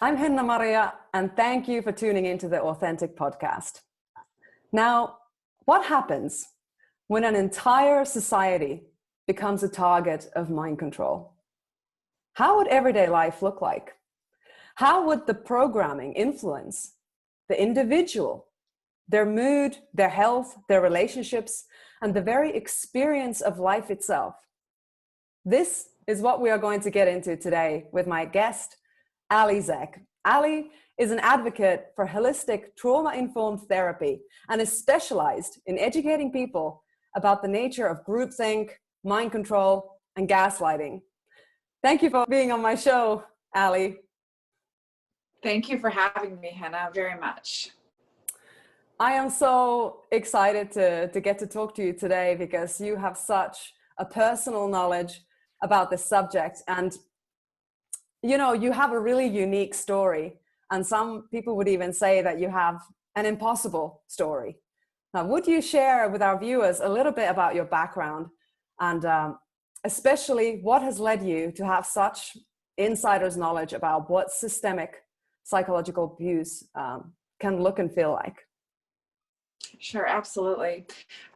I'm Henna Maria, and thank you for tuning into the Authentic Podcast. Now, what happens when an entire society becomes a target of mind control? How would everyday life look like? How would the programming influence the individual, their mood, their health, their relationships, and the very experience of life itself? This is what we are going to get into today with my guest, Zeck. Ali is an advocate for holistic trauma-informed therapy and is specialized in educating people about the nature of groupthink, mind control, and gaslighting. Thank you for being on my show, Ali. Thank you for having me, Henna, very much. I am so excited to get to talk to you today because you have such a personal knowledge about this subject. And you know, you have a really unique story, and some people would even say that you have an impossible story. Now, would you share with our viewers a little bit about your background and especially what has led you to have such insider's knowledge about what systemic psychological abuse can look and feel like? Sure, absolutely.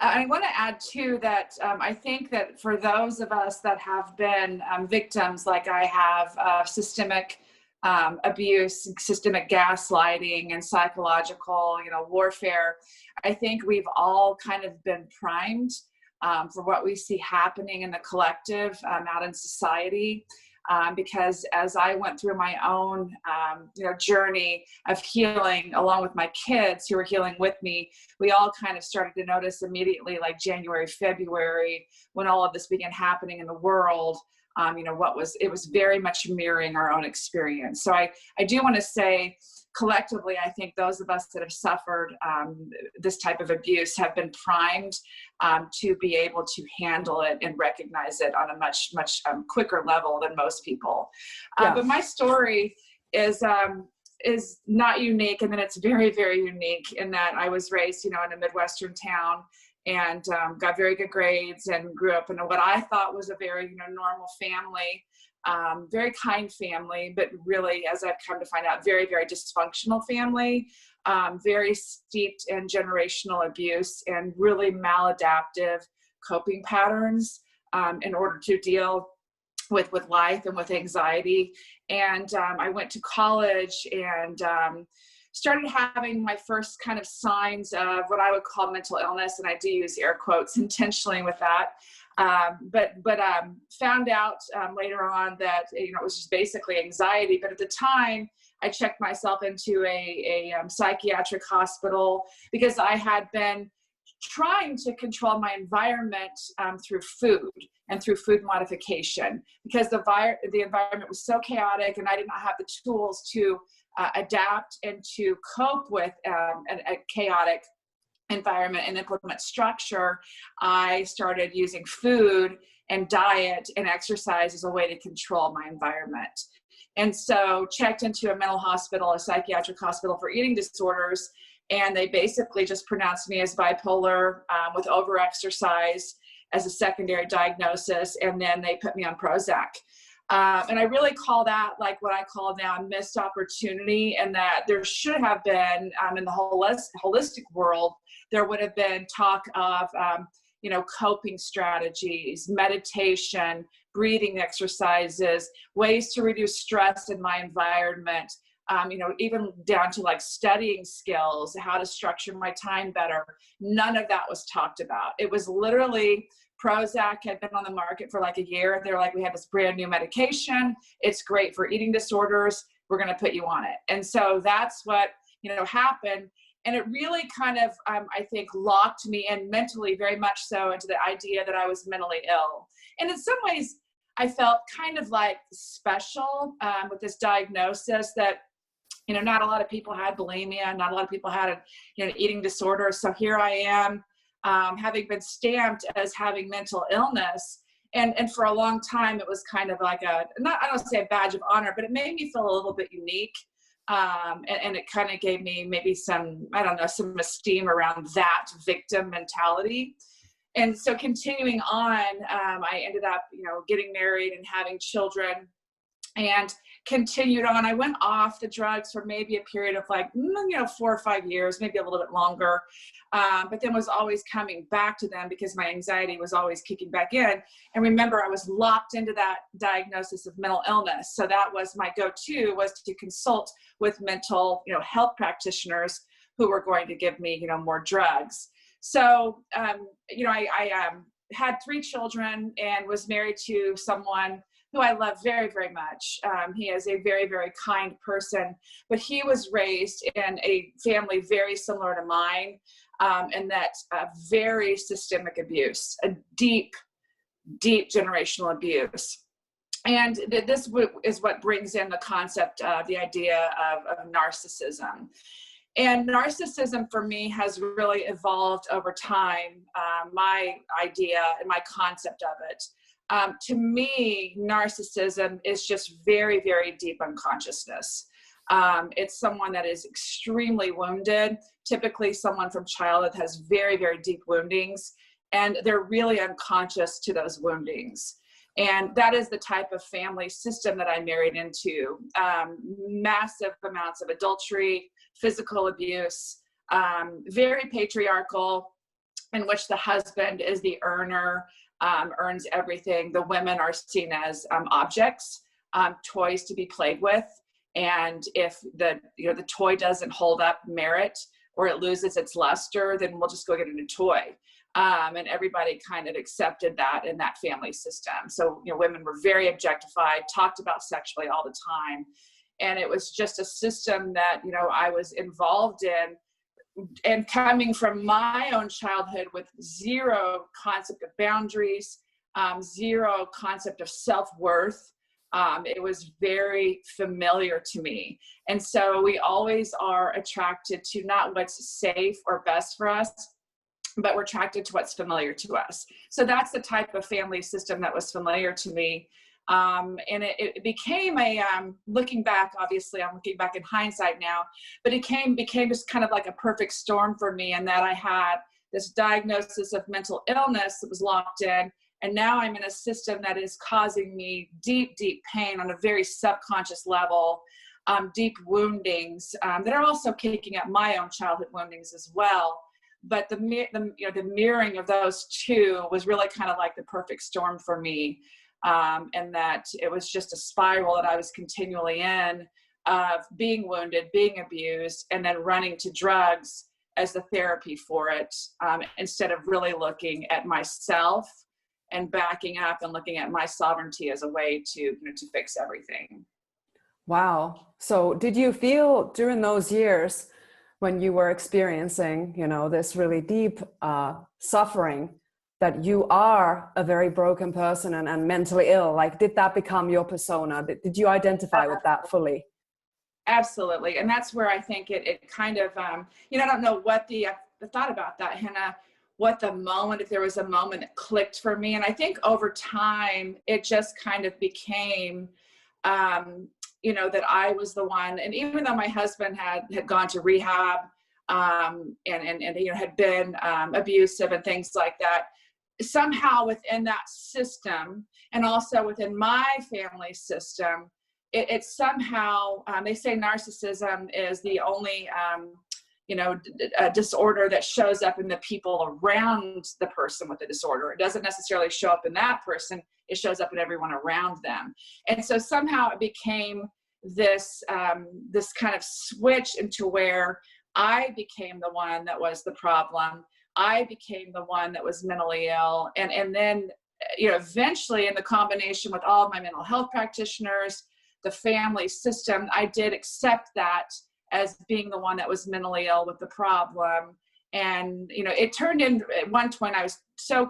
I want to add too that I think that for those of us that have been victims, like I have, of systemic abuse, systemic gaslighting, and psychological, warfare, I think we've all kind of been primed for what we see happening in the collective out in society. Because as I went through my own, journey of healing, along with my kids who were healing with me, we all kind of started to notice immediately, like January, February, when all of this began happening in the world. It was very much mirroring our own experience. So I do want to say, collectively, I think those of us that have suffered this type of abuse have been primed to be able to handle it and recognize it on a much quicker level than most people. But my story is not unique, and then it's very, very unique in that I was raised, in a Midwestern town and got very good grades and grew up in what I thought was a very normal family. Very kind family, but really, as I've come to find out, very, very dysfunctional family, very steeped in generational abuse and really maladaptive coping patterns in order to deal with life and with anxiety. And I went to college and started having my first kind of signs of what I would call mental illness, and I do use air quotes intentionally with that. But found out later on that it was just basically anxiety. But at the time, I checked myself into a psychiatric hospital because I had been trying to control my environment through food and through food modification, because the environment was so chaotic and I did not have the tools to adapt and to cope with a chaotic environment and implement structure. I started using food and diet and exercise as a way to control my environment. And so checked into a mental hospital, a psychiatric hospital for eating disorders, and they basically just pronounced me as bipolar with overexercise as a secondary diagnosis, and then they put me on Prozac. And I really call that like what I call now a missed opportunity, and that there should have been in the holistic world, there would have been talk of, coping strategies, meditation, breathing exercises, ways to reduce stress in my environment, even down to like studying skills, how to structure my time better. None of that was talked about. It was literally Prozac had been on the market for like a year. They're like, we have this brand new medication. It's great for eating disorders. We're going to put you on it. And so that's what, happened. And it really kind of, I think, locked me in mentally very much so into the idea that I was mentally ill. And in some ways, I felt kind of like special with this diagnosis that, not a lot of people had bulimia, not a lot of people had an eating disorder. So here I am, having been stamped as having mental illness. And for a long time, it was kind of like I don't say a badge of honor, but it made me feel a little bit unique. And it kind of gave me maybe some esteem around that victim mentality. And so continuing on, I ended up, getting married and having children. and continued on. I went off the drugs for maybe a period of like, 4 or 5 years, maybe a little bit longer, but then was always coming back to them because my anxiety was always kicking back in. And remember, I was locked into that diagnosis of mental illness. So that was my go-to, was to consult with mental, health practitioners who were going to give me, more drugs. So, I had 3 children and was married to someone who I love very, very much. He is a very, very kind person, but he was raised in a family very similar to mine, and that very systemic abuse, a deep, deep generational abuse. And this is what brings in the concept of the idea of narcissism. And narcissism for me has really evolved over time, my idea and my concept of it. To me, narcissism is just very, very deep unconsciousness. It's someone that is extremely wounded. Typically, someone from childhood has very, very deep woundings, and they're really unconscious to those woundings. And that is the type of family system that I married into. Massive amounts of adultery, physical abuse, very patriarchal, in which the husband is the earner, earns everything. The women are seen as objects, toys to be played with. And if the toy doesn't hold up merit, or it loses its luster, then we'll just go get a new toy. And everybody kind of accepted that in that family system. So, women were very objectified, talked about sexually all the time. And it was just a system that, I was involved in. And coming from my own childhood with zero concept of boundaries, zero concept of self-worth, it was very familiar to me. And so we always are attracted to not what's safe or best for us, but we're attracted to what's familiar to us. So that's the type of family system that was familiar to me. And it became looking back, obviously I'm looking back in hindsight now, but it became just kind of like a perfect storm for me, in that I had this diagnosis of mental illness that was locked in. And now I'm in a system that is causing me deep, deep pain on a very subconscious level, deep woundings that are also kicking up my own childhood woundings as well. But the mirroring of those two was really kind of like the perfect storm for me. And that it was just a spiral that I was continually in, of being wounded, being abused, and then running to drugs as the therapy for it, instead of really looking at myself and backing up and looking at my sovereignty as a way to fix everything. Wow. So did you feel during those years when you were experiencing, this really deep suffering, that you are a very broken person and mentally ill? Like, did that become your persona? Did you identify with that fully? Absolutely. And that's where I think it kind of, I don't know what the thought about that, Henna, if there was a moment that clicked for me. And I think over time, it just kind of became, that I was the one. And even though my husband had gone to rehab, and had been abusive and things like that, somehow within that system, and also within my family system, it somehow, they say narcissism is the only, a disorder that shows up in the people around the person with the disorder. It doesn't necessarily show up in that person. It shows up in everyone around them. And so somehow it became this kind of switch into where I became the one that was the problem. I became the one that was mentally ill. And then, eventually in the combination with all of my mental health practitioners, the family system, I did accept that as being the one that was mentally ill with the problem. And, it turned in, at one point I was so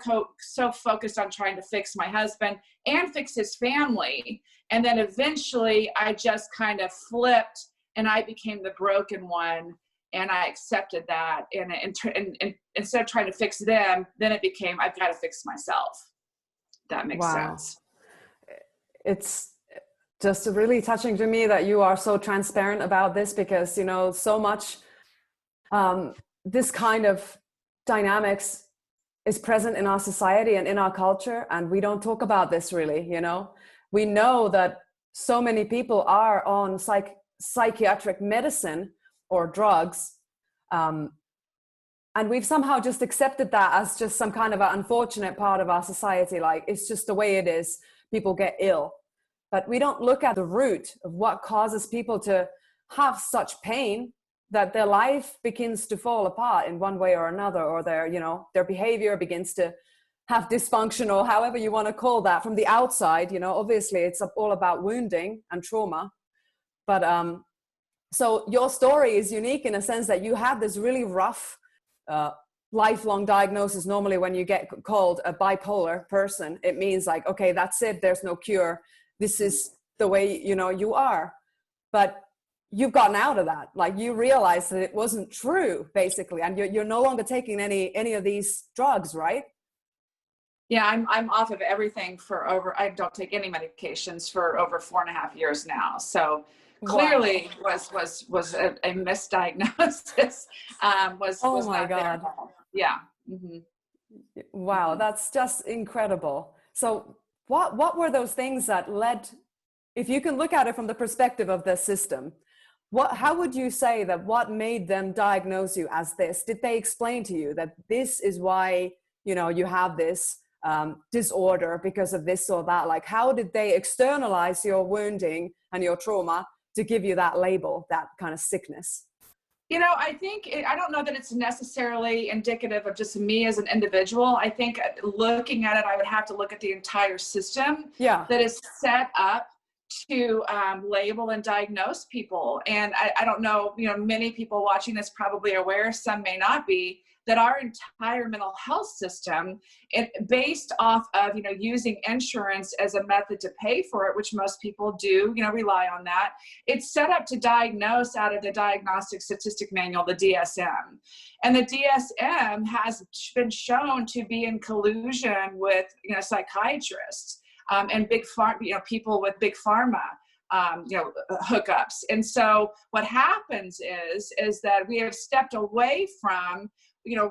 focused on trying to fix my husband and fix his family. And then eventually I just kind of flipped and I became the broken one. And I accepted that, and instead of trying to fix them, then it became, I've got to fix myself. That makes sense. It's just really touching to me that you are so transparent about this, because, so much this kind of dynamics is present in our society and in our culture, and we don't talk about this really. We know that so many people are on psychiatric medicine or drugs, and we've somehow just accepted that as just some kind of an unfortunate part of our society. Like, it's just the way it is. People get ill. But we don't look at the root of what causes people to have such pain that their life begins to fall apart in one way or another, or their behavior begins to have dysfunction, or however you want to call that from the outside. Obviously it's all about wounding and trauma. But so your story is unique in a sense that you had this really rough lifelong diagnosis. Normally when you get called a bipolar person, it means like, okay, that's it, there's no cure, this is the way you are. But you've gotten out of that. Like, you realized that it wasn't true, basically, and you're no longer taking any of these drugs, right? Yeah, I'm off of everything I don't take any medications for over 4.5 years now. So clearly was a misdiagnosis. Was my not God. there. Yeah. Mm-hmm. Wow, Mm-hmm. that's just incredible. So what were those things that led, if you can look at it from the perspective of the system, how would you say that what made them diagnose you as this? Did they explain to you that this is why you have this disorder because of this or that? Like, how did they externalize your wounding and your trauma to give you that label, that kind of sickness? I think, I don't know that it's necessarily indicative of just me as an individual. I think looking at it, I would have to look at the entire system that is set up to label and diagnose people. And I don't know, many people watching this probably are aware, some may not be, that our entire mental health system, based off of, using insurance as a method to pay for it, which most people do, rely on that. It's set up to diagnose out of the Diagnostic Statistic Manual, the DSM. And the DSM has been shown to be in collusion with, psychiatrists and big pharma, people with big pharma. Hookups. And so what happens is that we have stepped away from,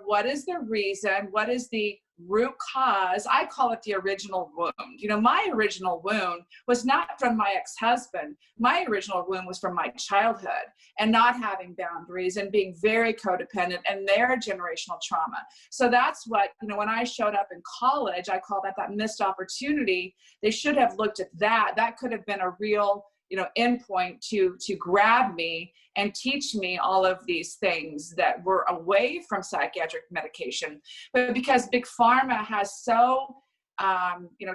what is the reason? What is the root cause? I call it the original wound. My original wound was not from my ex-husband. My original wound was from my childhood and not having boundaries and being very codependent and their generational trauma. So that's what, when I showed up in college, I call that missed opportunity. They should have looked at that. That could have been a real endpoint to grab me and teach me all of these things that were away from psychiatric medication. But because Big Pharma has so,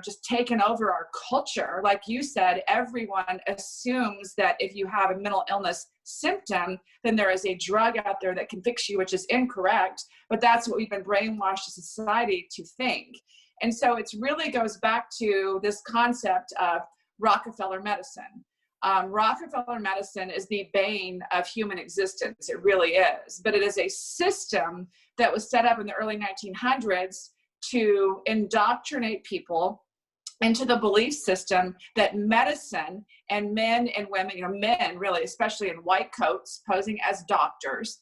just taken over our culture, like you said, everyone assumes that if you have a mental illness symptom, then there is a drug out there that can fix you, which is incorrect. But that's what we've been brainwashed as a society to think. And so it really goes back to this concept of Rockefeller medicine. Rockefeller medicine is the bane of human existence. It really is. But it is a system that was set up in the early 1900s to indoctrinate people into the belief system that medicine and men and women, men really, especially in white coats posing as doctors,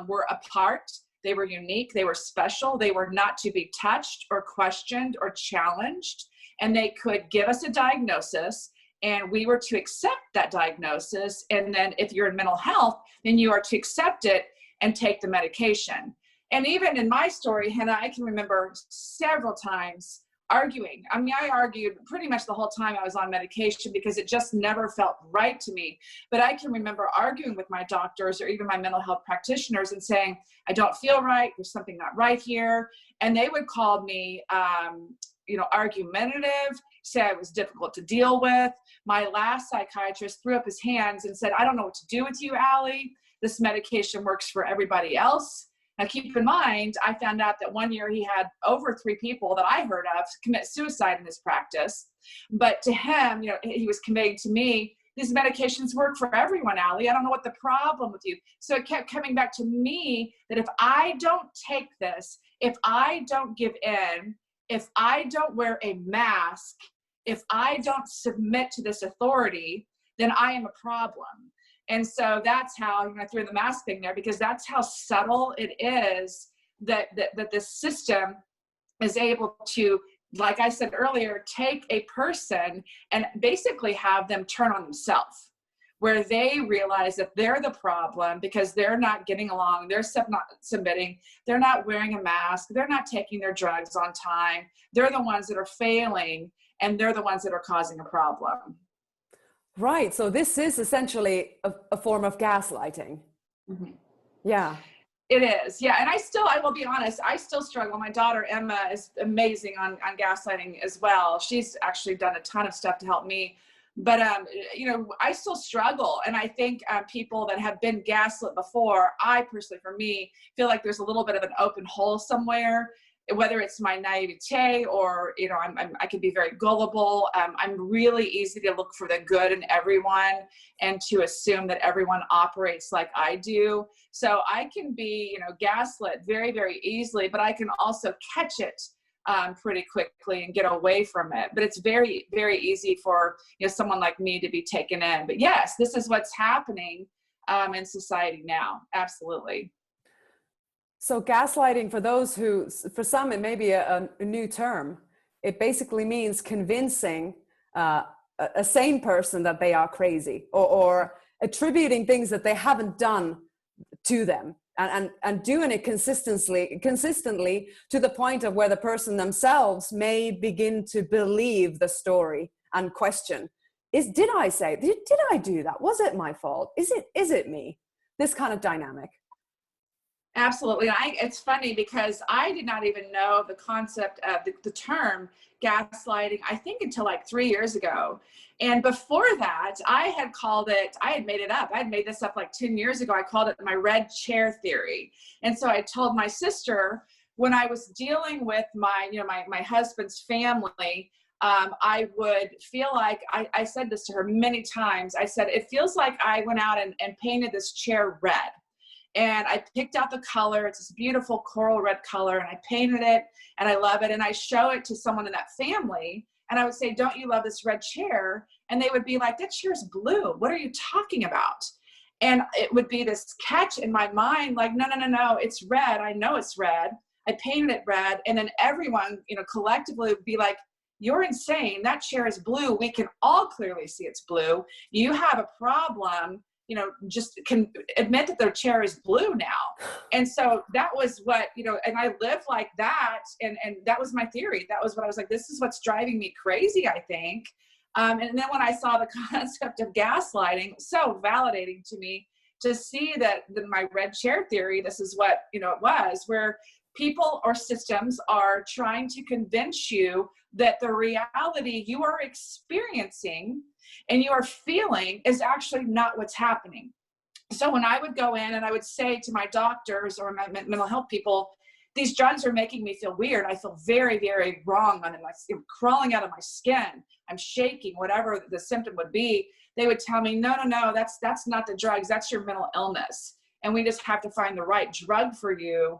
were apart. They were unique. They were special. They were not to be touched or questioned or challenged. And they could give us a diagnosis, and we were to accept that diagnosis. And then if you're in mental health, then you are to accept it and take the medication. And even in my story, Henna, I can remember several times arguing. I mean, I argued pretty much the whole time I was on medication because it just never felt right to me. But I can remember arguing with my doctors or even my mental health practitioners and saying, I don't feel right. There's something not right here. And they would call me, argumentative, say I was difficult to deal with. My last psychiatrist threw up his hands and said, I don't know what to do with you, Allie. This medication works for everybody else. Now, keep in mind, I found out that one year he had over 3 people that I heard of commit suicide in his practice. But to him, he was conveying to me, these medications work for everyone, Allie. I don't know what the problem with you. So it kept coming back to me that if I don't take this, if I don't give in, if I don't wear a mask, if I don't submit to this authority, then I am a problem. And so that's how I threw the mask thing there, because that's how subtle it is that the system is able to like I said earlier, take a person and basically have them turn on themselves, where they realize that they're the problem because they're not getting along, they're not submitting, they're not wearing a mask, they're not taking their drugs on time, they're the ones that are failing, and they're the ones that are causing a problem. Right. So this is essentially a form of gaslighting. Mm-hmm. Yeah. It is. Yeah. And I will be honest, I still struggle. My daughter, Emma, is amazing on gaslighting as well. She's actually done a ton of stuff to help me. But, I still struggle. And I think people that have been gaslit before, I personally, for me, feel like there's a little bit of an open hole somewhere, whether it's my naivete or, I can be very gullible. I'm really easy to look for the good in everyone and to assume that everyone operates like I do. So I can be, gaslit very, very easily, but I can also catch it pretty quickly and get away from it. But it's very, very easy for someone like me to be taken in. But yes, this is what's happening in society now. Absolutely. So gaslighting, for those who, for some, it may be a new term. It basically means convincing a sane person that they are crazy, or attributing things that they haven't done to them, and doing it consistently to the point of where the person themselves may begin to believe the story and question, did I do that? Was it my fault? Is it me? This kind of dynamic. Absolutely. It's funny because I did not even know the concept of the term gaslighting, I think, until like 3 years ago. And before that, I had made it up. I had made this up like 10 years ago. I called it my red chair theory. And so I told my sister, when I was dealing with my husband's family, I would feel like, I said this to her many times. I said, it feels like I went out and painted this chair red. And I picked out the color. It's this beautiful coral red color. And I painted it and I love it. And I show it to someone in that family. And I would say, don't you love this red chair? And they would be like, that chair's blue. What are you talking about? And it would be this catch in my mind, like, no, it's red. I know it's red. I painted it red. And then everyone, collectively would be like, you're insane. That chair is blue. We can all clearly see it's blue. You have a problem. Just can admit that their chair is blue now. And so that was what, and I lived like that. And that was my theory. That was what I was like, this is what's driving me crazy, I think. And then when I saw the concept of gaslighting, so validating to me to see that my red chair theory, this is what, it was, where people or systems are trying to convince you that the reality you are experiencing and you are feeling is actually not what's happening. So when I would go in and I would say to my doctors or my mental health people, these drugs are making me feel weird. I feel very, very wrong. I'm crawling out of my skin. I'm shaking, whatever the symptom would be. They would tell me, no, that's not the drugs. That's your mental illness. And we just have to find the right drug for you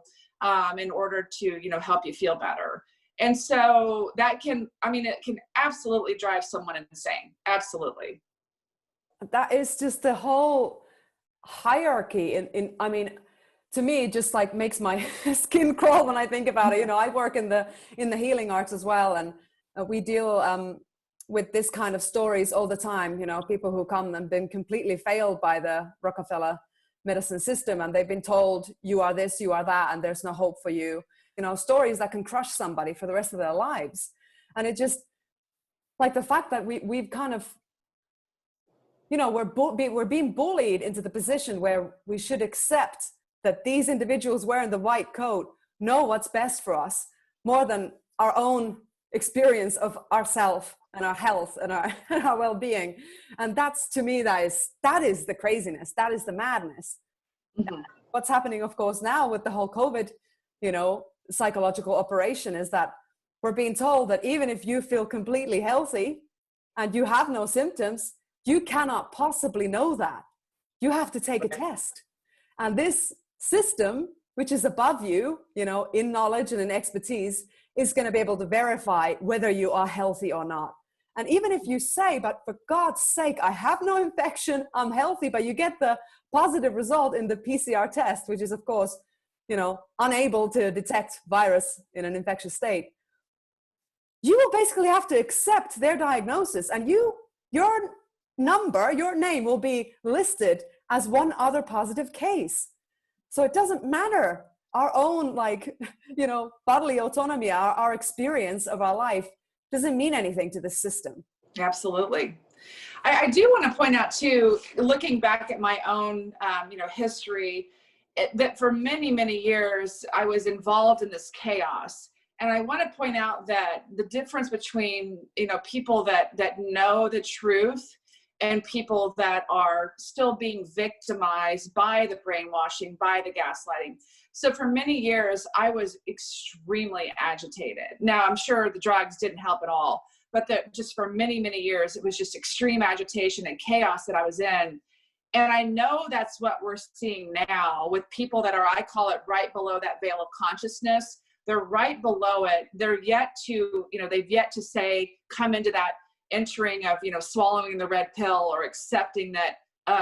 in order to, help you feel better. And so it can absolutely drive someone insane. Absolutely. That is just the whole hierarchy. To me, it just like makes my skin crawl when I think about it. I work in the healing arts as well. And we deal with this kind of stories all the time. People who come and been completely failed by the Rockefeller medicine system. And they've been told, you are this, you are that, and there's no hope for you. Stories that can crush somebody for the rest of their lives. And it just, like the fact that we've kind of, we're being bullied into the position where we should accept that these individuals wearing the white coat know what's best for us more than our own experience of ourself and our health and our well-being. And that's, to me, that is the craziness. That is the madness. Mm-hmm. What's happening, of course, now with the whole COVID, psychological operation is that we're being told that even if you feel completely healthy and you have no symptoms, you cannot possibly know that. You have to take a test. And this system, which is above you, in knowledge and in expertise, is going to be able to verify whether you are healthy or not. And even if you say, but for God's sake, I have no infection, I'm healthy, but you get the positive result in the PCR test, which is, of course, unable to detect virus in an infectious state, basically have to accept their diagnosis, and your number, your name will be listed as one other positive case. So it doesn't matter. Our own, like, you know, bodily autonomy, our experience of our life doesn't mean anything to the system. Absolutely. I do want to point out too, looking back at my own, you know, history, that for many, many years, I was involved in this chaos. And I want to point out that the difference between, you know, people that know the truth and people that are still being victimized by the brainwashing, by the gaslighting. So for many years, I was extremely agitated. Now, I'm sure the drugs didn't help at all, but just for many, many years, it was just extreme agitation and chaos that I was in. And I know that's what we're seeing now with people that are, I call it, right below that veil of consciousness. They're right below it. They're yet to, you know, they've yet to say, come into that entering of, you know, swallowing the red pill or accepting that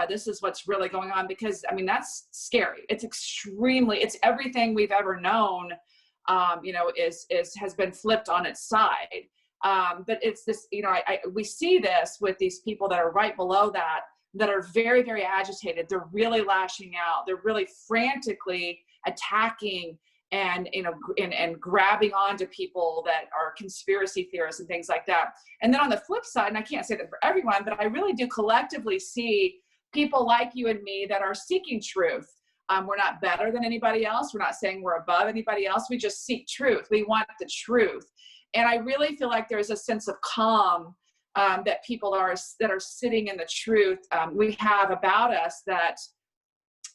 this is what's really going on, because I mean, that's scary. It's it's everything we've ever known, you know, has been flipped on its side. But it's this, you know, we see this with these people that are right below that are very, very agitated. They're really lashing out. They're really frantically attacking and, you know, and grabbing onto people that are conspiracy theorists and things like that. And then on the flip side, and I can't say that for everyone, but I really do collectively see people like you and me that are seeking truth. We're not better than anybody else. We're not saying we're above anybody else. We just seek truth. We want the truth. And I really feel like there's a sense of calm that people that are sitting in the truth we have about us that,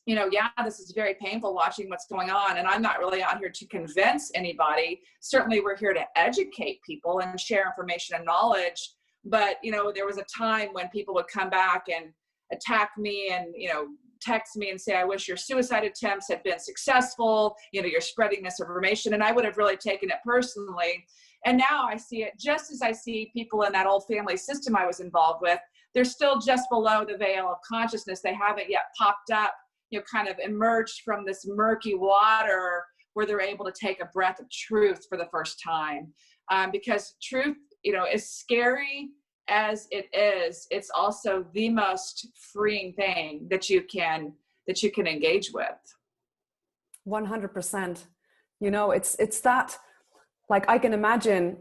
you know, yeah, this is very painful watching what's going on. And I'm not really out here to convince anybody. Certainly we're here to educate people and share information and knowledge. But, you know, there was a time when people would come back and attack me and, you know, text me and say, I wish your suicide attempts had been successful. You know, you're spreading misinformation. And I would have really taken it personally. And now I see it just as I see people in that old family system I was involved with. They're still just below the veil of consciousness. They haven't yet popped up, you know, kind of emerged from this murky water where they're able to take a breath of truth for the first time. Because truth, you know, as scary as it is, it's also the most freeing thing that you can engage with. 100%. You know, it's that, like, I can imagine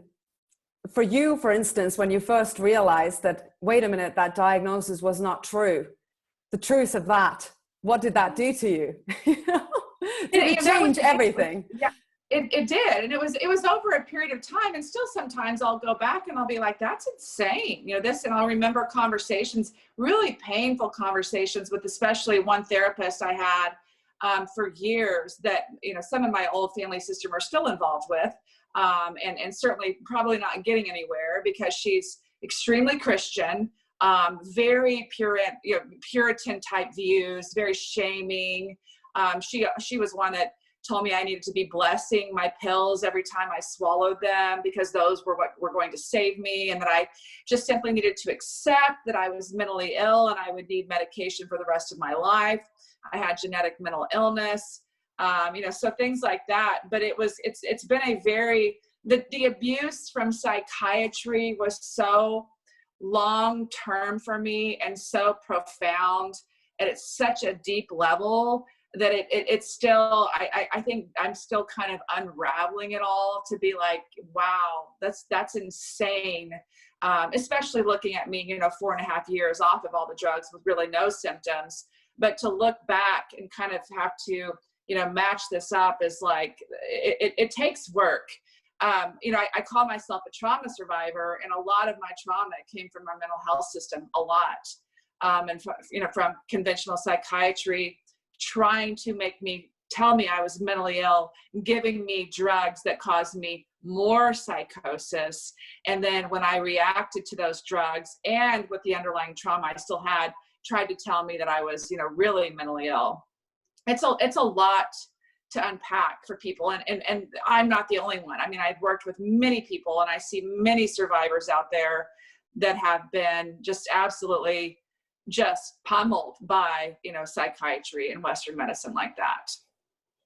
for you, for instance, when you first realized that, wait a minute, that diagnosis was not true, the truth of that, what did that do to you? Did it change everything? Yeah, it did. And it was over a period of time. And still sometimes I'll go back and I'll be like, that's insane. You know, this, and I'll remember conversations, really painful conversations with especially one therapist I had for years that, you know, some of my old family system are still involved with. And certainly probably not getting anywhere because she's extremely Christian, very Puritan type views, very shaming. She was one that told me I needed to be blessing my pills every time I swallowed them because those were what were going to save me, and that I just simply needed to accept that I was mentally ill and I would need medication for the rest of my life. I had genetic mental illness. You know, so things like that. But it's been a very, the abuse from psychiatry was so long-term for me and so profound, and it's such a deep level that it's still, I think I'm still kind of unraveling it all to be like, wow, that's insane. Especially looking at me, you know, 4.5 years off of all the drugs with really no symptoms, but to look back and kind of have to, you know, match this up is like, it takes work. You know, I call myself a trauma survivor, and a lot of my trauma came from our mental health system, a lot. And, you know, from conventional psychiatry, trying to tell me I was mentally ill, giving me drugs that caused me more psychosis. And then when I reacted to those drugs and with the underlying trauma I still had, tried to tell me that I was, you know, really mentally ill. It's a lot to unpack for people. And I'm not the only one. I mean, I've worked with many people and I see many survivors out there that have been just absolutely just pummeled by, you know, psychiatry and Western medicine like that.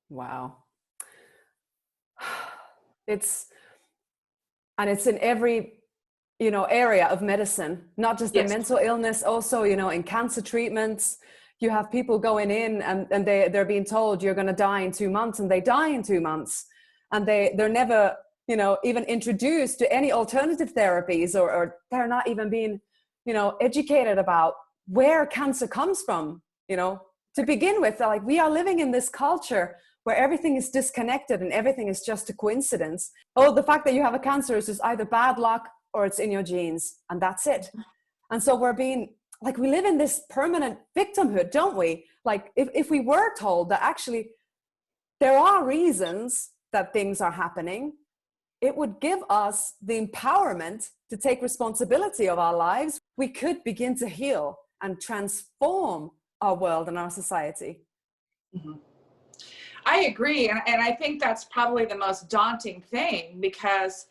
Wow. And it's in every, area of medicine, not just in Yes. mental illness, also, in cancer treatments. You have people going in and they're being told you're going to die in 2 months, and they die in 2 months, and they're never, even introduced to any alternative therapies, or they're not even being, educated about where cancer comes from, to begin with. Like, we are living in this culture where everything is disconnected and everything is just a coincidence. Oh, the fact that you have a cancer is just either bad luck or it's in your genes, and that's it. And so we're being, like, we live in this permanent victimhood, don't we? Like, if we were told that actually there are reasons that things are happening, it would give us the empowerment to take responsibility of our lives. We could begin to heal and transform our world and our society. Mm-hmm. I agree. And I think that's probably the most daunting thing, because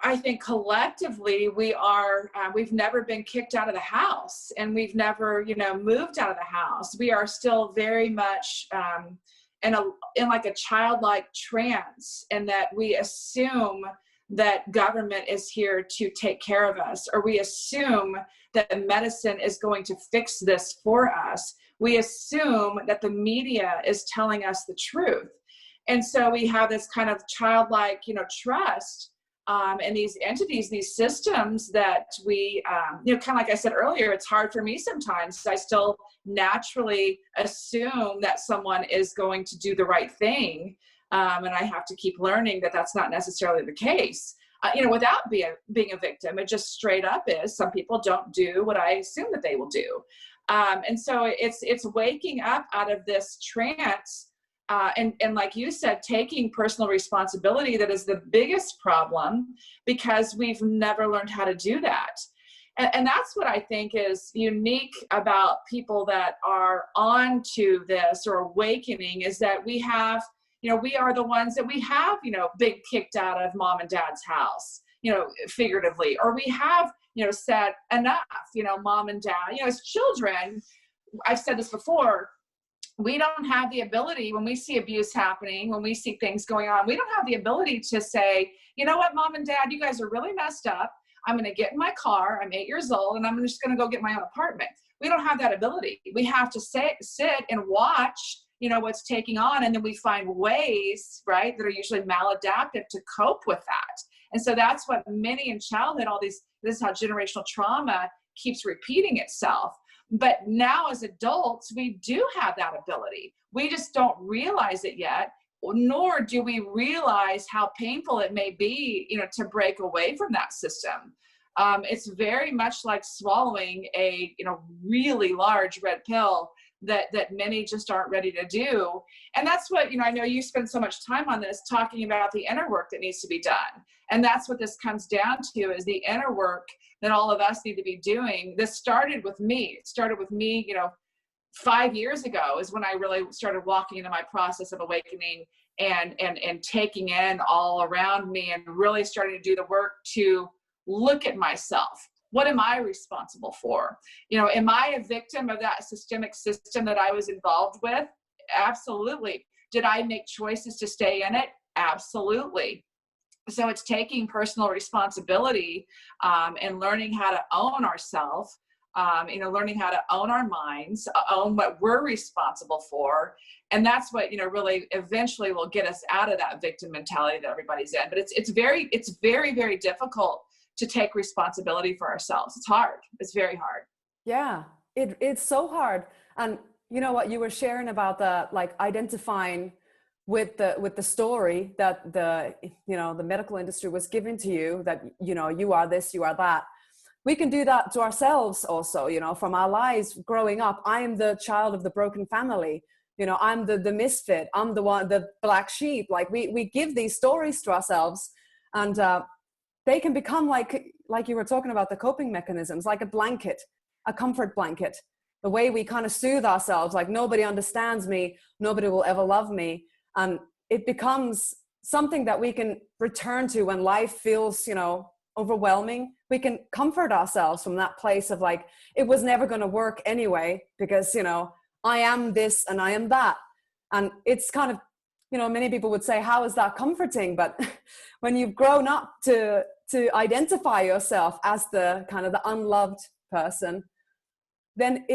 I think collectively we've never been kicked out of the house, and we've never, moved out of the house. We are still very much in like a childlike trance, and that we assume that government is here to take care of us, or we assume that medicine is going to fix this for us. We assume that the media is telling us the truth. And so we have this kind of childlike, trust in these entities, these systems that we, kind of like I said earlier, it's hard for me sometimes. I still naturally assume that someone is going to do the right thing. And I have to keep learning that that's not necessarily the case, without being a victim. It just straight up is, some people don't do what I assume that they will do. And so it's waking up out of this trance. And like you said, taking personal responsibility, that is the biggest problem, because we've never learned how to do that. And that's what I think is unique about people that are onto this or awakening, is that we have, we are the ones that we have, been kicked out of mom and dad's house, figuratively, or we have, said enough, mom and dad, as children. I've said this before. We don't have the ability, when we see abuse happening, when we see things going on, we don't have the ability to say, you know what, mom and dad, you guys are really messed up. I'm going to get in my car. I'm 8 years old, and I'm just going to go get my own apartment. We don't have that ability. We have to sit and watch, what's taking on. And then we find ways, right, that are usually maladaptive to cope with that. And so that's what many in childhood, this is how generational trauma keeps repeating itself. But now as adults, we do have that ability. We just don't realize it yet, nor do we realize how painful it may be, to break away from that system. It's very much like swallowing a, really large red pill that many just aren't ready to do. And that's what, I know you spend so much time on this, talking about the inner work that needs to be done. And that's what this comes down to, is the inner work that all of us need to be doing. This started with me. It started with me, 5 years ago is when I really started walking into my process of awakening and taking in all around me, and really starting to do the work to look at myself. What am I responsible for? Am I a victim of that systemic system that I was involved with? Absolutely. Did I make choices to stay in it? Absolutely. So it's taking personal responsibility and learning how to own ourselves, learning how to own our minds, own what we're responsible for. And that's what, really eventually will get us out of that victim mentality that everybody's in. But it's very, very difficult to take responsibility for ourselves. It's hard. It's very hard. Yeah, it's so hard. And what you were sharing about the, like, identifying with the story that the medical industry was giving to you, that, you are this, you are that. We can do that to ourselves also, from our lives growing up. I am the child of the broken family. I'm the misfit. I'm the one, the black sheep. Like, we give these stories to ourselves, and they can become like you were talking about, the coping mechanisms, like a blanket, a comfort blanket, the way we kind of soothe ourselves, like, nobody understands me, nobody will ever love me. And it becomes something that we can return to when life feels, overwhelming. We can comfort ourselves from that place of, like, it was never going to work anyway, because, I am this and I am that. And it's kind of you know, many people would say, how is that comforting? But when you've grown up to identify yourself as the kind of the unloved person, then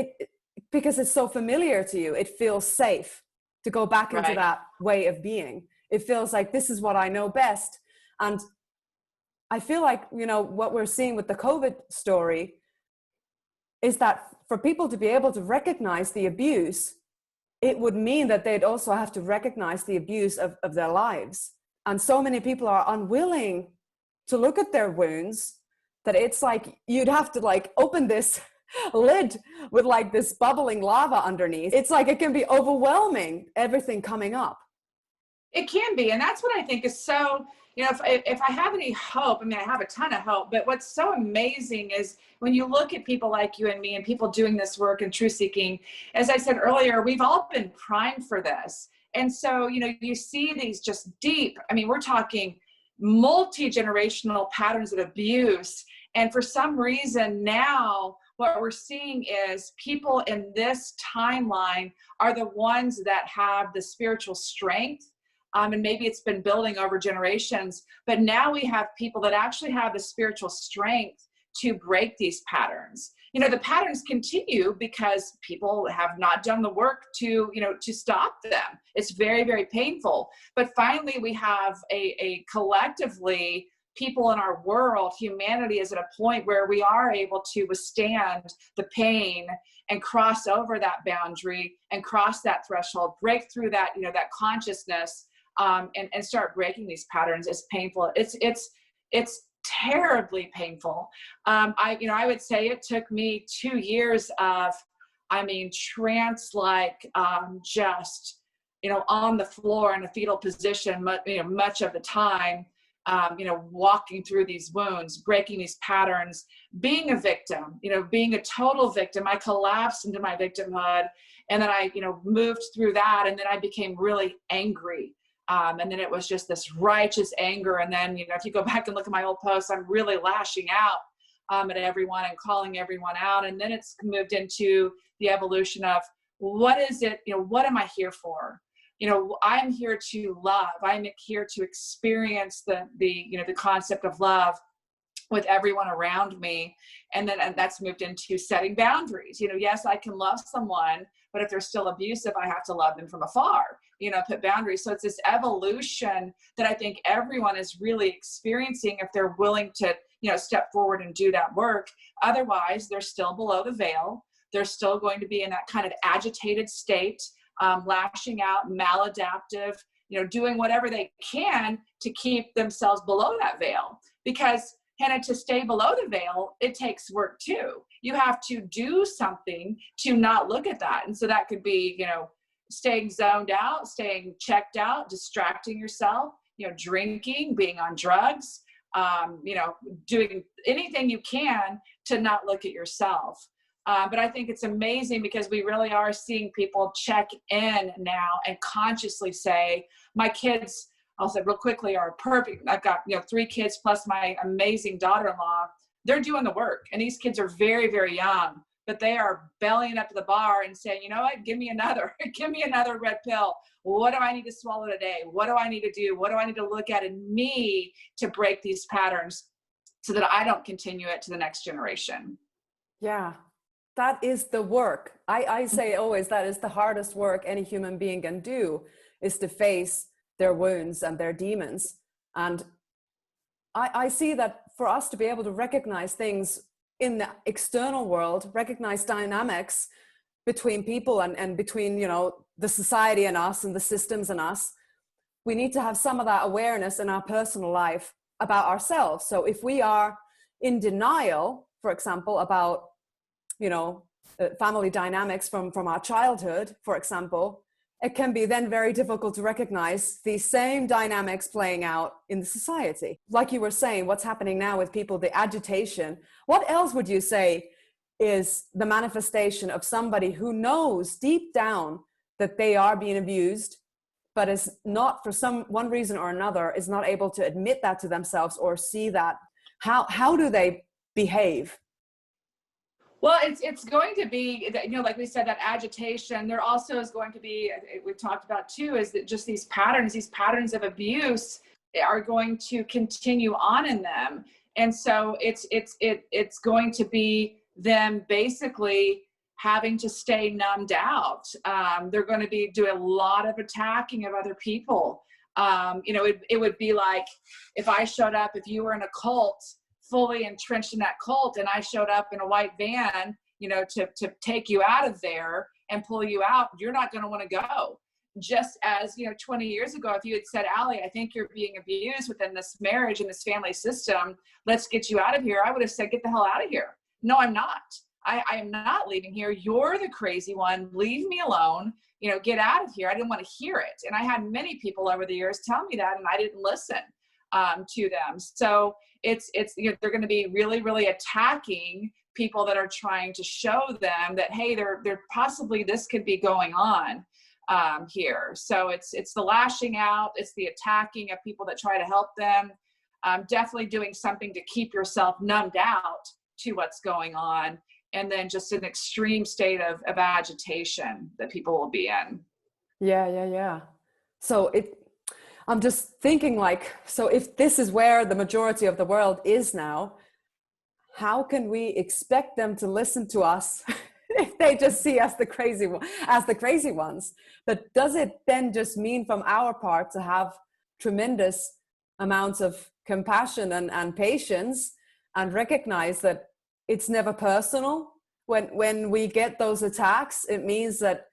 because it's so familiar to you, it feels safe to go back into that way of being. It feels like this is what I know best. And I feel like, you know, what we're seeing with the COVID story is that for people to be able to recognize the abuse, it would mean that they'd also have to recognize the abuse of their lives. And so many people are unwilling to look at their wounds that it's like you'd have to like open this lid with like this bubbling lava underneath. It's like it can be overwhelming, everything coming up. It can be. And that's what I think is so, you know, if I have any hope, I mean, I have a ton of hope, but what's so amazing is when you look at people like you and me and people doing this work and truth seeking, as I said earlier, we've all been primed for this. And so, you know, you see these just deep, I mean, we're talking multi-generational patterns of abuse. And for some reason now, what we're seeing is people in this timeline are the ones that have the spiritual strength. And maybe it's been building over generations, but now we have people that actually have the spiritual strength to break these patterns. You know, the patterns continue because people have not done the work to, you know, to stop them. It's very, very painful. But finally, we have a collectively, people in our world, humanity is at a point where we are able to withstand the pain and cross over that boundary and cross that threshold, break through that, you know, that consciousness, and start breaking these patterns. It's painful. It's terribly painful. I would say it took me 2 years of, I mean, trance-like, just, you know, on the floor in a fetal position, much of the time, walking through these wounds, breaking these patterns, being a victim, you know, being a total victim. I collapsed into my victimhood, and then I, you know, moved through that, and then I became really angry. And then it was just this righteous anger. And then, you know, if you go back and look at my old posts, I'm really lashing out at everyone and calling everyone out. And then it's moved into the evolution of what is it, you know, what am I here for? You know, I'm here to love. I'm here to experience the concept of love with everyone around me. And that's moved into setting boundaries. You know, yes, I can love someone, but if they're still abusive, I have to love them from afar, you know, put boundaries. So it's this evolution that I think everyone is really experiencing if they're willing to, you know, step forward and do that work. Otherwise, they're still below the veil. They're still going to be in that kind of agitated state, lashing out, maladaptive, you know, doing whatever they can to keep themselves below that veil. Because Henna, to stay below the veil, it takes work too. You have to do something to not look at that. And so that could be, you know, staying zoned out, staying checked out, distracting yourself, you know, drinking, being on drugs, you know, doing anything you can to not look at yourself. But I think it's amazing because we really are seeing people check in now and consciously say, my kids, I'll say real quickly, are perfect. I've got, you know, 3 kids plus my amazing daughter-in-law. They're doing the work. And these kids are very, very young, but they are bellying up to the bar and saying, you know what, give me another red pill. What do I need to swallow today? What do I need to do? What do I need to look at in me to break these patterns so that I don't continue it to the next generation? Yeah, that is the work. I say always that is the hardest work any human being can do, is to face their wounds and their demons. And I see that for us to be able to recognize things in the external world, recognize dynamics between people and between, you know, the society and us and the systems and us, we need to have some of that awareness in our personal life about ourselves. So if we are in denial, for example, about, you know, family dynamics from our childhood, for example, it can be then very difficult to recognize these same dynamics playing out in the society. Like you were saying, what's happening now with people, the agitation. What else would you say is the manifestation of somebody who knows deep down that they are being abused, but is not, for one reason or another, is not able to admit that to themselves or see that? How do they behave? Well, it's going to be, like we said, that agitation. There also is going to be, we talked about too, is that just these patterns of abuse are going to continue on in them. And so it's going to be them basically having to stay numbed out. They're going to be doing a lot of attacking of other people. It would be like if I showed up, if you were in a cult, fully entrenched in that cult, and I showed up in a white van, to take you out of there and pull you out, you're not going to want to go. Just as, 20 years ago, if you had said, Allie, I think you're being abused within this marriage and this family system, let's get you out of here, I would have said, get the hell out of here. No, I'm not. I am not leaving here. You're the crazy one. Leave me alone. Get out of here. I didn't want to hear it. And I had many people over the years tell me that, and I didn't listen to them. So it's they're going to be really, really attacking people that are trying to show them that, hey, they're possibly, this could be going on here. So it's the lashing out, it's the attacking of people that try to help them. Definitely doing something to keep yourself numbed out to what's going on, and then just an extreme state of agitation that people will be in. Yeah. So I'm just thinking, like, so if this is where the majority of the world is now, how can we expect them to listen to us if they just see us as the crazy ones? But does it then just mean from our part to have tremendous amounts of compassion and patience, and recognize that it's never personal? When we get those attacks, it means that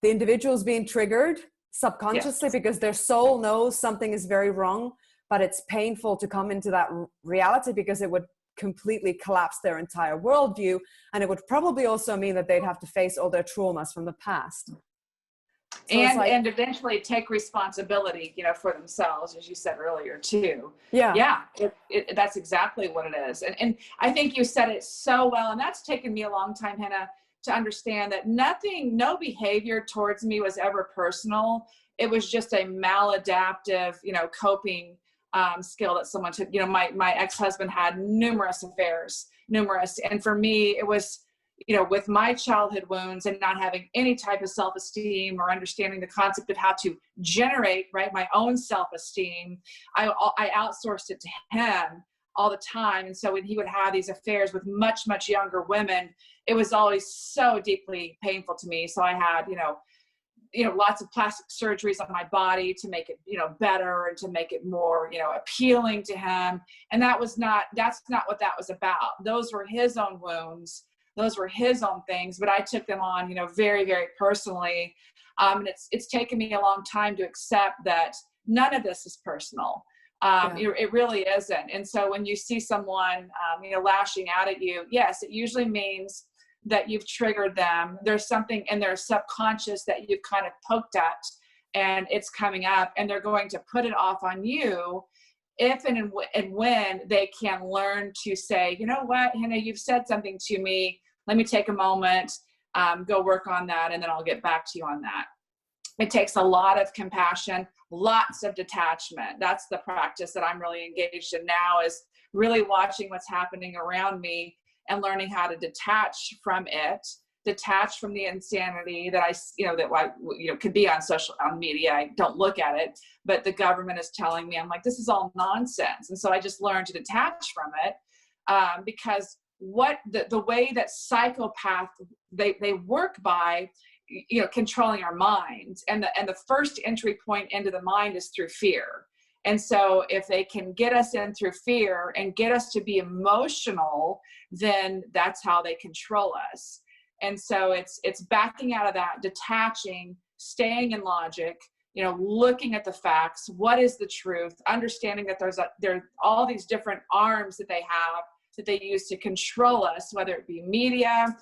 the individual's being triggered subconsciously, yes, because their soul knows something is very wrong, but it's painful to come into that reality because it would completely collapse their entire worldview. And it would probably also mean that they'd have to face all their traumas from the past. So and eventually take responsibility, for themselves, as you said earlier too. Yeah. That's exactly what it is. And I think you said it so well. And that's taken me a long time, Henna, to understand that no behavior towards me was ever personal. It was just a maladaptive, coping skill that someone took. My ex-husband had numerous affairs. And for me, it was, with my childhood wounds and not having any type of self-esteem or understanding the concept of how to generate, my own self-esteem, I outsourced it to him all the time. And so when he would have these affairs with much, much younger women, it was always so deeply painful to me. So I had, lots of plastic surgeries on my body to make it, better and to make it more, appealing to him. And that's not what that was about. Those were his own wounds. Those were his own things, but I took them on, very, very personally. And it's taken me a long time to accept that none of this is personal. It really isn't. And so when you see someone, lashing out at you, yes, it usually means that you've triggered them. There's something in their subconscious that you've kind of poked at, and it's coming up, and they're going to put it off on you if and when they can learn to say, you know what, Henna, you've said something to me. Let me take a moment, go work on that, and then I'll get back to you on that. It takes a lot of compassion, lots of detachment. That's the practice that I'm really engaged in now, is really watching what's happening around me and learning how to detach from it, detach from the insanity that could be on media. I don't look at it, but the government is telling me, I'm like, this is all nonsense. And so I just learned to detach from it, because the way that psychopaths, they work by, controlling our minds, and the first entry point into the mind is through fear. And so if they can get us in through fear and get us to be emotional, then that's how they control us. And so it's backing out of that, detaching, staying in logic, looking at the facts. What is the truth? Understanding that there are all these different arms that they have, that they use to control us, whether it be media,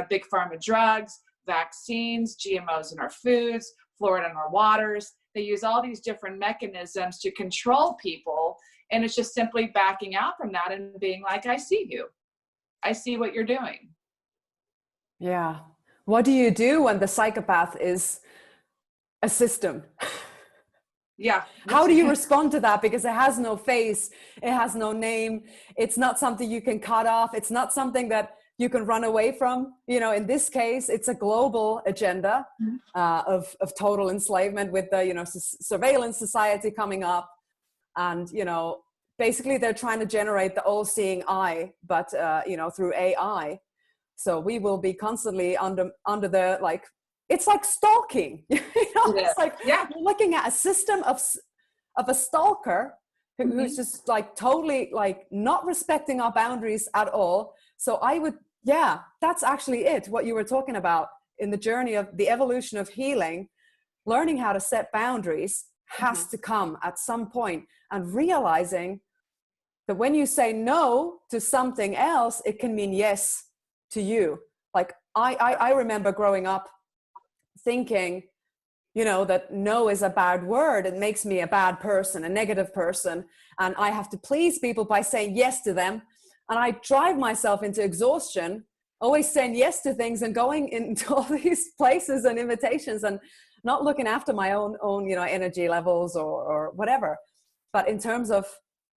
big pharma drugs, vaccines, GMOs in our foods, fluoride in our waters. They use all these different mechanisms to control people. And it's just simply backing out from that and being like, I see you. I see what you're doing. Yeah. What do you do when the psychopath is a system? Yeah. How do you respond to that? Because it has no face, it has no name. It's not something you can cut off. It's not something that you can run away from. You know, in this case, it's a global agenda of total enslavement with the, you know, surveillance society coming up. And, you know, basically they're trying to generate the all-seeing eye, but, you know, through AI. So we will be constantly under the, like, it's like stalking. You know, it's like you're looking at a system of a stalker who's just like totally like not respecting our boundaries at all. So I would, that's actually it. What you were talking about in the journey of the evolution of healing, learning how to set boundaries has to come at some point, and realizing that when you say no to something else, it can mean yes to you. Like I remember growing up thinking, you know, that no is a bad word. It makes me a bad person, a negative person. And I have to please people by saying yes to them. And I drive myself into exhaustion, always saying yes to things and going into all these places and invitations and not looking after my own, you know, energy levels or whatever. But in terms of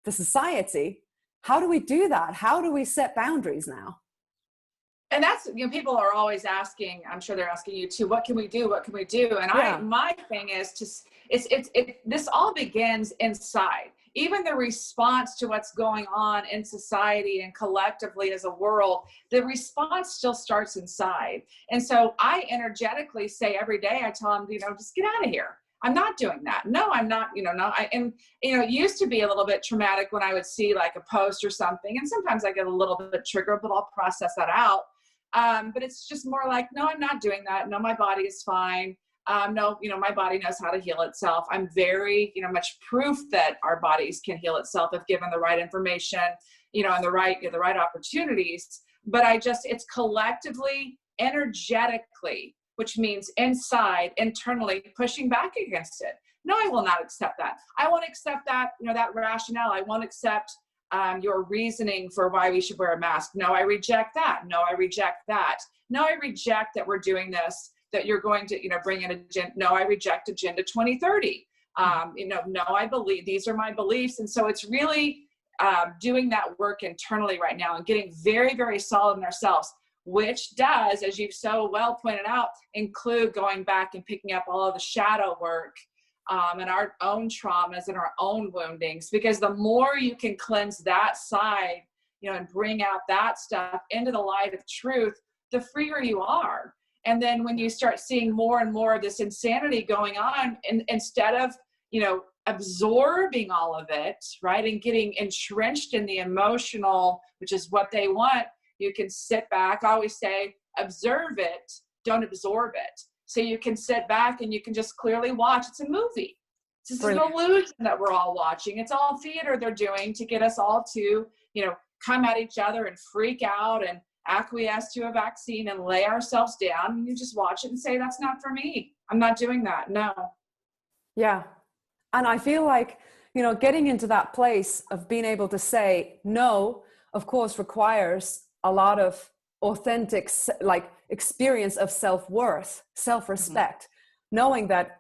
the society, how do we do that? How do we set boundaries now? And that's, you know, people are always asking, I'm sure they're asking you too, what can we do? What can we do? And my thing is this all begins inside. Even the response to what's going on in society and collectively as a world, the response still starts inside. And so I energetically say every day, I tell them, you know, just get out of here. I'm not doing that. No, I'm not, you know, no, and, you know, it used to be a little bit traumatic when I would see like a post or something. And sometimes I get a little bit triggered, but I'll process that out. But it's just more like, no, I'm not doing that. No, my body is fine. No, you know, my body knows how to heal itself. I'm very, you know, much proof that our bodies can heal itself if given the right information, you know, and the right opportunities. But it's collectively, energetically, which means inside, internally pushing back against it. No, I will not accept that. I won't accept that, you know, that rationale. I won't accept your reasoning for why we should wear a mask. No, I reject that. No, I reject that. No, I reject that we're doing this, that you're going to, you know, bring in agenda. No, I reject Agenda 2030. You know, no, I believe these are my beliefs. And so it's really doing that work internally right now and getting very, very solid in ourselves, which does, as you've so well pointed out, include going back and picking up all of the shadow work and our own traumas and our own woundings, because the more you can cleanse that side, you know, and bring out that stuff into the light of truth, the freer you are. And then when you start seeing more and more of this insanity going on, and instead of, you know, absorbing all of it, right, and getting entrenched in the emotional, which is what they want, you can sit back. I always say, observe it, don't absorb it. So you can sit back and you can just clearly watch. It's a movie. It's an illusion that we're all watching. It's all theater they're doing to get us all to, you know, come at each other and freak out and acquiesce to a vaccine and lay ourselves down. And you just watch it and say, that's not for me. I'm not doing that. No. Yeah. And I feel like, you know, getting into that place of being able to say no, of course, requires a lot of authentic, like, experience of self-worth, self-respect, knowing that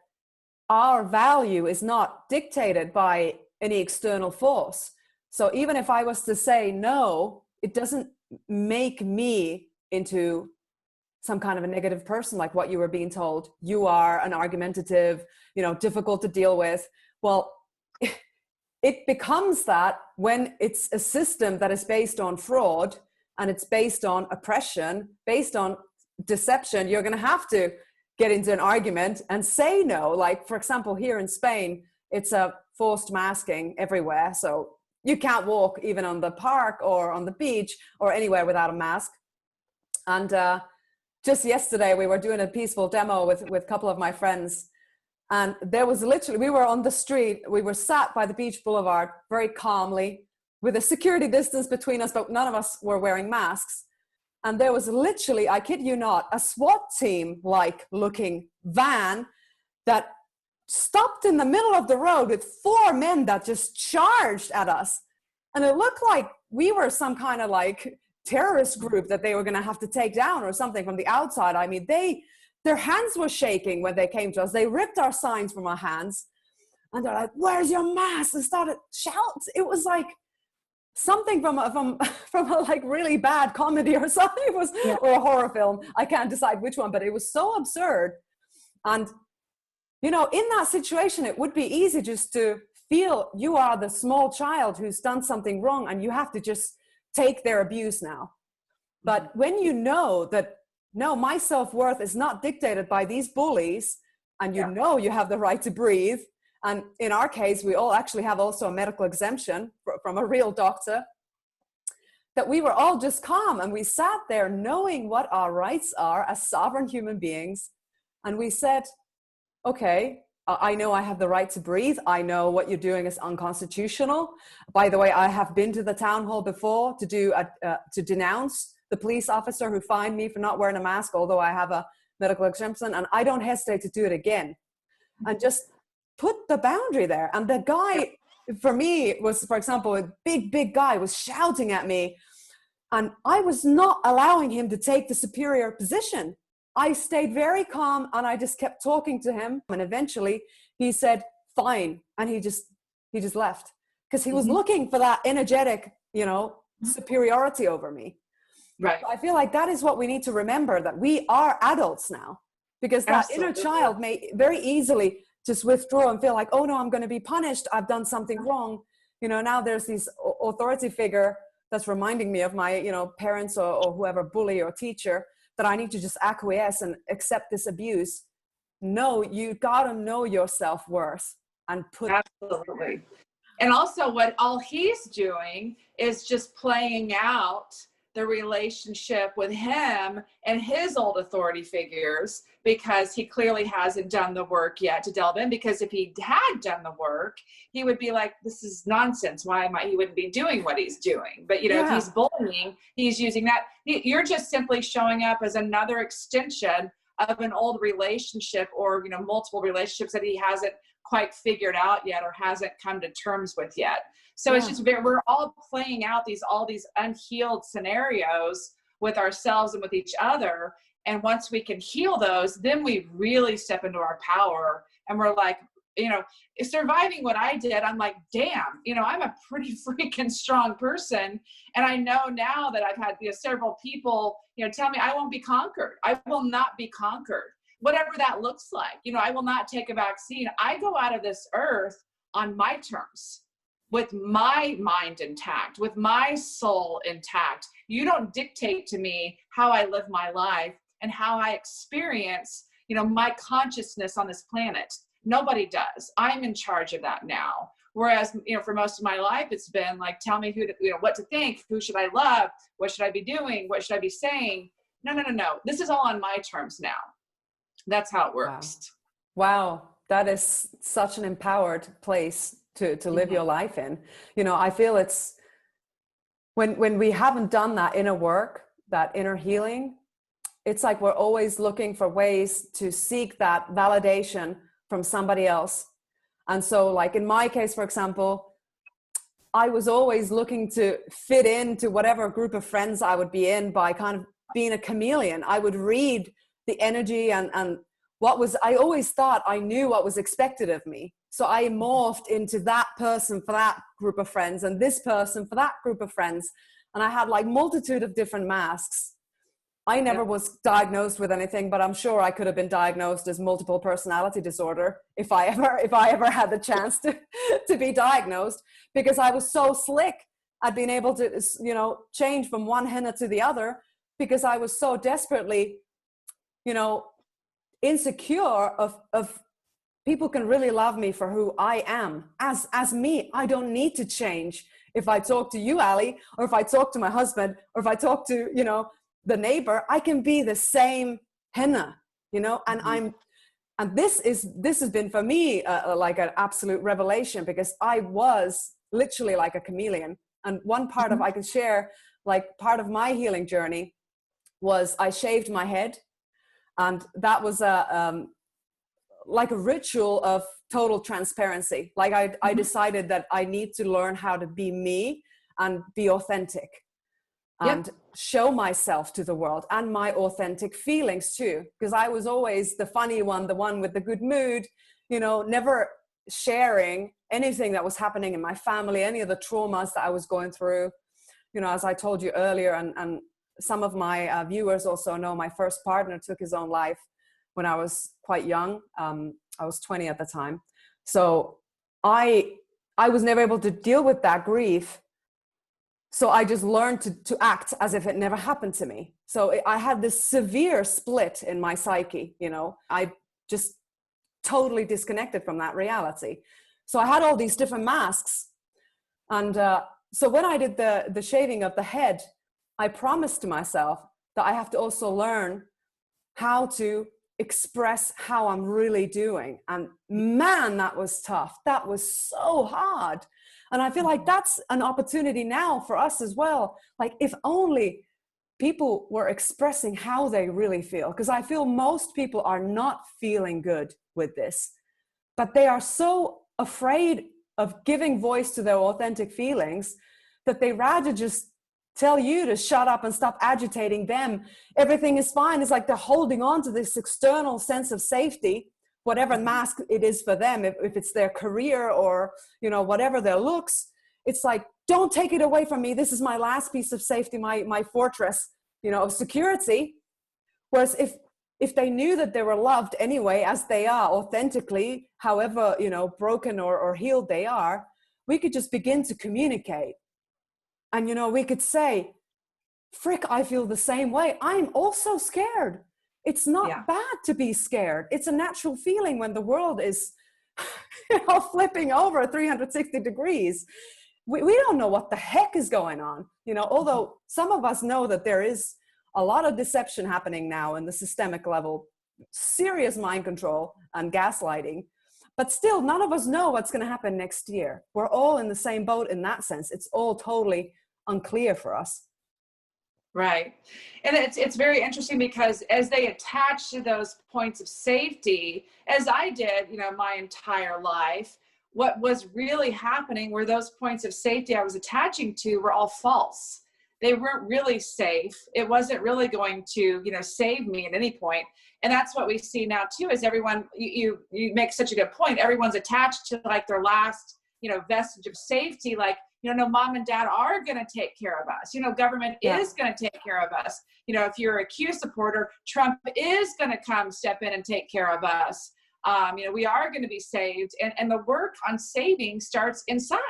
our value is not dictated by any external force. So even if I was to say no, it doesn't make me into some kind of a negative person, like what you were being told. You are an argumentative, you know, difficult to deal with. Well, it becomes that when it's a system that is based on fraud and it's based on oppression, based on deception, you're going to have to get into an argument and say no. Like, for example, here in Spain, it's a forced masking everywhere. So you can't walk even on the park or on the beach or anywhere without a mask. And just yesterday, we were doing a peaceful demo with a couple of my friends. And there was literally, we were on the street, we were sat by the beach boulevard very calmly with a security distance between us, but none of us were wearing masks. And there was literally, I kid you not, a SWAT team like looking van that stopped in the middle of the road with 4 men that just charged at us. And it looked like we were some kind of like terrorist group that they were going to have to take down or something from the outside. I mean, their hands were shaking when they came to us. They ripped our signs from our hands and they're like, "Where's your mask?" and started shouting. It was like something from a like really bad comedy or something. It was, or a horror film. I can't decide which one, but it was so absurd. And, you know, in that situation, it would be easy just to feel you are the small child who's done something wrong and you have to just take their abuse now. But when you know that, no, my self-worth is not dictated by these bullies, and you know you have the right to breathe. And in our case, we all actually have also a medical exemption from a real doctor, that we were all just calm and we sat there knowing what our rights are as sovereign human beings. And we said, okay, I know I have the right to breathe. I know what you're doing is unconstitutional. By the way, I have been to the town hall before to denounce the police officer who fined me for not wearing a mask, although I have a medical exemption, and I don't hesitate to do it again. And just put the boundary there. And the guy, for me, was, for example, a big guy was shouting at me, and I was not allowing him to take the superior position. I stayed very calm and I just kept talking to him. And eventually he said, fine. And he just left, because he was looking for that energetic, you know, superiority over me. Right. I feel like that is what we need to remember, that we are adults now, because that inner child may very easily just withdraw and feel like, oh no, I'm going to be punished. I've done something wrong. You know, now there's this authority figure that's reminding me of my, you know, parents or whoever, bully or teacher, that I need to just acquiesce and accept this abuse. No, you got to know your self-worth and put. Absolutely. And also what all he's doing is just playing out the relationship with him and his old authority figures, because he clearly hasn't done the work yet to delve in. Because if he had done the work, he would be like, this is nonsense. He wouldn't be doing what he's doing. But, you know, if he's bullying, he's using that. You're just simply showing up as another extension of an old relationship, or, you know, multiple relationships that he hasn't quite figured out yet or hasn't come to terms with yet. So it's just we're all playing out all these unhealed scenarios with ourselves and with each other. And once we can heal those, then we really step into our power. And we're like, you know, surviving what I did, I'm like, damn, you know, I'm a pretty freaking strong person. And I know now that I've had, you know, several people, you know, tell me I won't be conquered. I will not be conquered. Whatever that looks like, you know, I will not take a vaccine. I go out of this earth on my terms, with my mind intact, with my soul intact. You don't dictate to me how I live my life and how I experience, you know, my consciousness on this planet. Nobody does. I'm in charge of that now. Whereas, you know, for most of my life, it's been like, tell me what to think, who should I love, what should I be doing, what should I be saying? No. This is all on my terms now. That's how it works. Wow. That is such an empowered place to live your life in. You know, I feel it's when we haven't done that inner work, that inner healing, it's like we're always looking for ways to seek that validation from somebody else. And so, like in my case, for example, I was always looking to fit into whatever group of friends I would be in by kind of being a chameleon. I would read the energy and I always thought I knew what was expected of me. So I morphed into that person for that group of friends and this person for that group of friends. And I had like multitude of different masks. I never was diagnosed with anything, but I'm sure I could have been diagnosed as multiple personality disorder if I ever had the chance to be diagnosed, because I was so slick at being able to, you know, change from one henna to the other, because I was so desperately, you know, insecure of people can really love me for who I am as me. I don't need to change. If I talk to you, Ali, or if I talk to my husband, or if I talk to, you know, the neighbor, I can be the same henna, you know, and this has been for me like an absolute revelation, because I was literally like a chameleon. And one part of, I can share, like part of my healing journey was I shaved my head. And that was like a ritual of total transparency. Like I decided that I need to learn how to be me and be authentic and show myself to the world and my authentic feelings too. Because I was always the funny one, the one with the good mood, you know, never sharing anything that was happening in my family, any of the traumas that I was going through. You know, as I told you earlier, and some of my viewers also know, my first partner took his own life when I was quite young. I was 20 at the time. So I was never able to deal with that grief. So I just learned to act as if it never happened to me. So I had this severe split in my psyche, you know. I just totally disconnected from that reality. So I had all these different masks. And so when I did the shaving of the head, I promised to myself that I have to also learn how to express how I'm really doing. And man, that was tough. That was so hard. And I feel like that's an opportunity now for us as well. Like, if only people were expressing how they really feel, because I feel most people are not feeling good with this, but they are so afraid of giving voice to their authentic feelings that they rather just tell you to shut up and stop agitating them. Everything is fine. It's like they're holding on to this external sense of safety, whatever mask it is for them, if it's their career or, you know, whatever their looks. It's like, don't take it away from me. This is my last piece of safety, my fortress, you know, of security. Whereas if they knew that they were loved anyway, as they are authentically, however, you know, broken or healed they are, we could just begin to communicate. And, you know, we could say, frick, I feel the same way. I'm also scared. It's not bad to be scared. It's a natural feeling when the world is, you know, flipping over 360 degrees. We don't know what the heck is going on, you know, although some of us know that there is a lot of deception happening now in the systemic level, serious mind control and gaslighting. But still, none of us know what's going to happen next year. We're all in the same boat in that sense. It's all totally unclear for us. Right. And it's very interesting because as they attach to those points of safety, as I did, you know, my entire life, what was really happening were those points of safety I was attaching to were all false. They weren't really safe. It wasn't really going to, you know, save me at any point. And that's what we see now too, is everyone, you make such a good point. Everyone's attached to like their last, you know, vestige of safety. Like, you know, no, mom and dad are going to take care of us. You know, government is going to take care of us. You know, if you're a Q supporter, Trump is going to come step in and take care of us. You know, we are going to be saved. And the work on saving starts inside.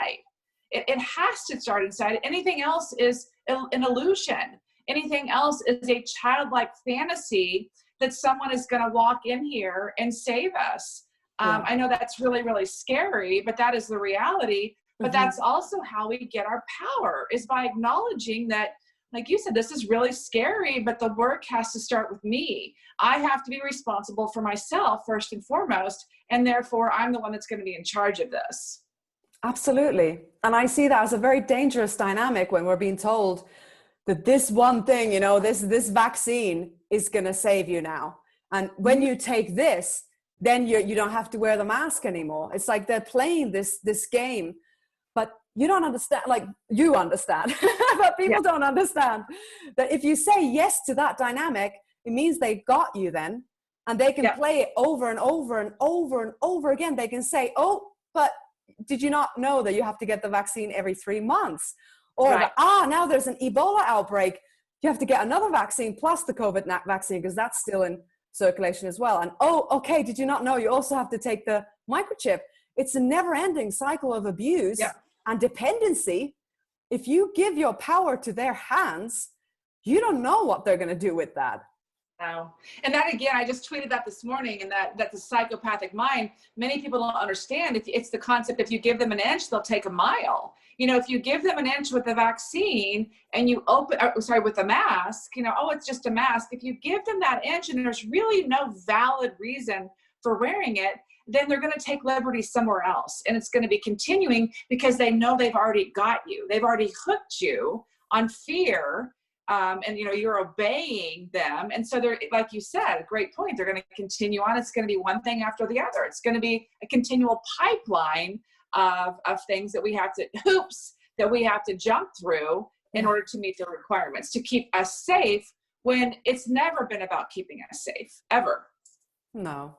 It has to start inside. Anything else is an illusion. Anything else is a childlike fantasy that someone is going to walk in here and save us. I know that's really, really scary, but that is the reality. But that's also how we get our power, is by acknowledging that, like you said, this is really scary, but the work has to start with me. I have to be responsible for myself first and foremost, and therefore I'm the one that's going to be in charge of this. Absolutely. And I see that as a very dangerous dynamic when we're being told that this one thing, you know, this vaccine is going to save you now. And when you take this, then you don't have to wear the mask anymore. It's like they're playing this game, but you don't understand, like you understand, but people don't understand that if you say yes to that dynamic, it means they got you then, and they can play it over and over and over and over again. They can say, oh, but did you not know that you have to get the vaccine every 3 months? Or now there's an Ebola outbreak. You have to get another vaccine plus the COVID vaccine because that's still in circulation as well. And okay, did you not know you also have to take the microchip? It's a never-ending cycle of abuse and dependency. If you give your power to their hands, you don't know what they're going to do with that. No. And that, again, I just tweeted that this morning, and that the psychopathic mind, many people don't understand. It's the concept, if you give them an inch, they'll take a mile. You know, if you give them an inch with the vaccine and you with the mask, you know, oh, it's just a mask. If you give them that inch and there's really no valid reason for wearing it, then they're going to take liberties somewhere else. And it's going to be continuing because they know they've already got you. They've already hooked you on fear. And, you know, you're obeying them. And so they're, like you said, great point. They're going to continue on. It's going to be one thing after the other. It's going to be a continual pipeline of things that we have to, hoops that we have to jump through in order to meet the requirements to keep us safe, when it's never been about keeping us safe, ever. No,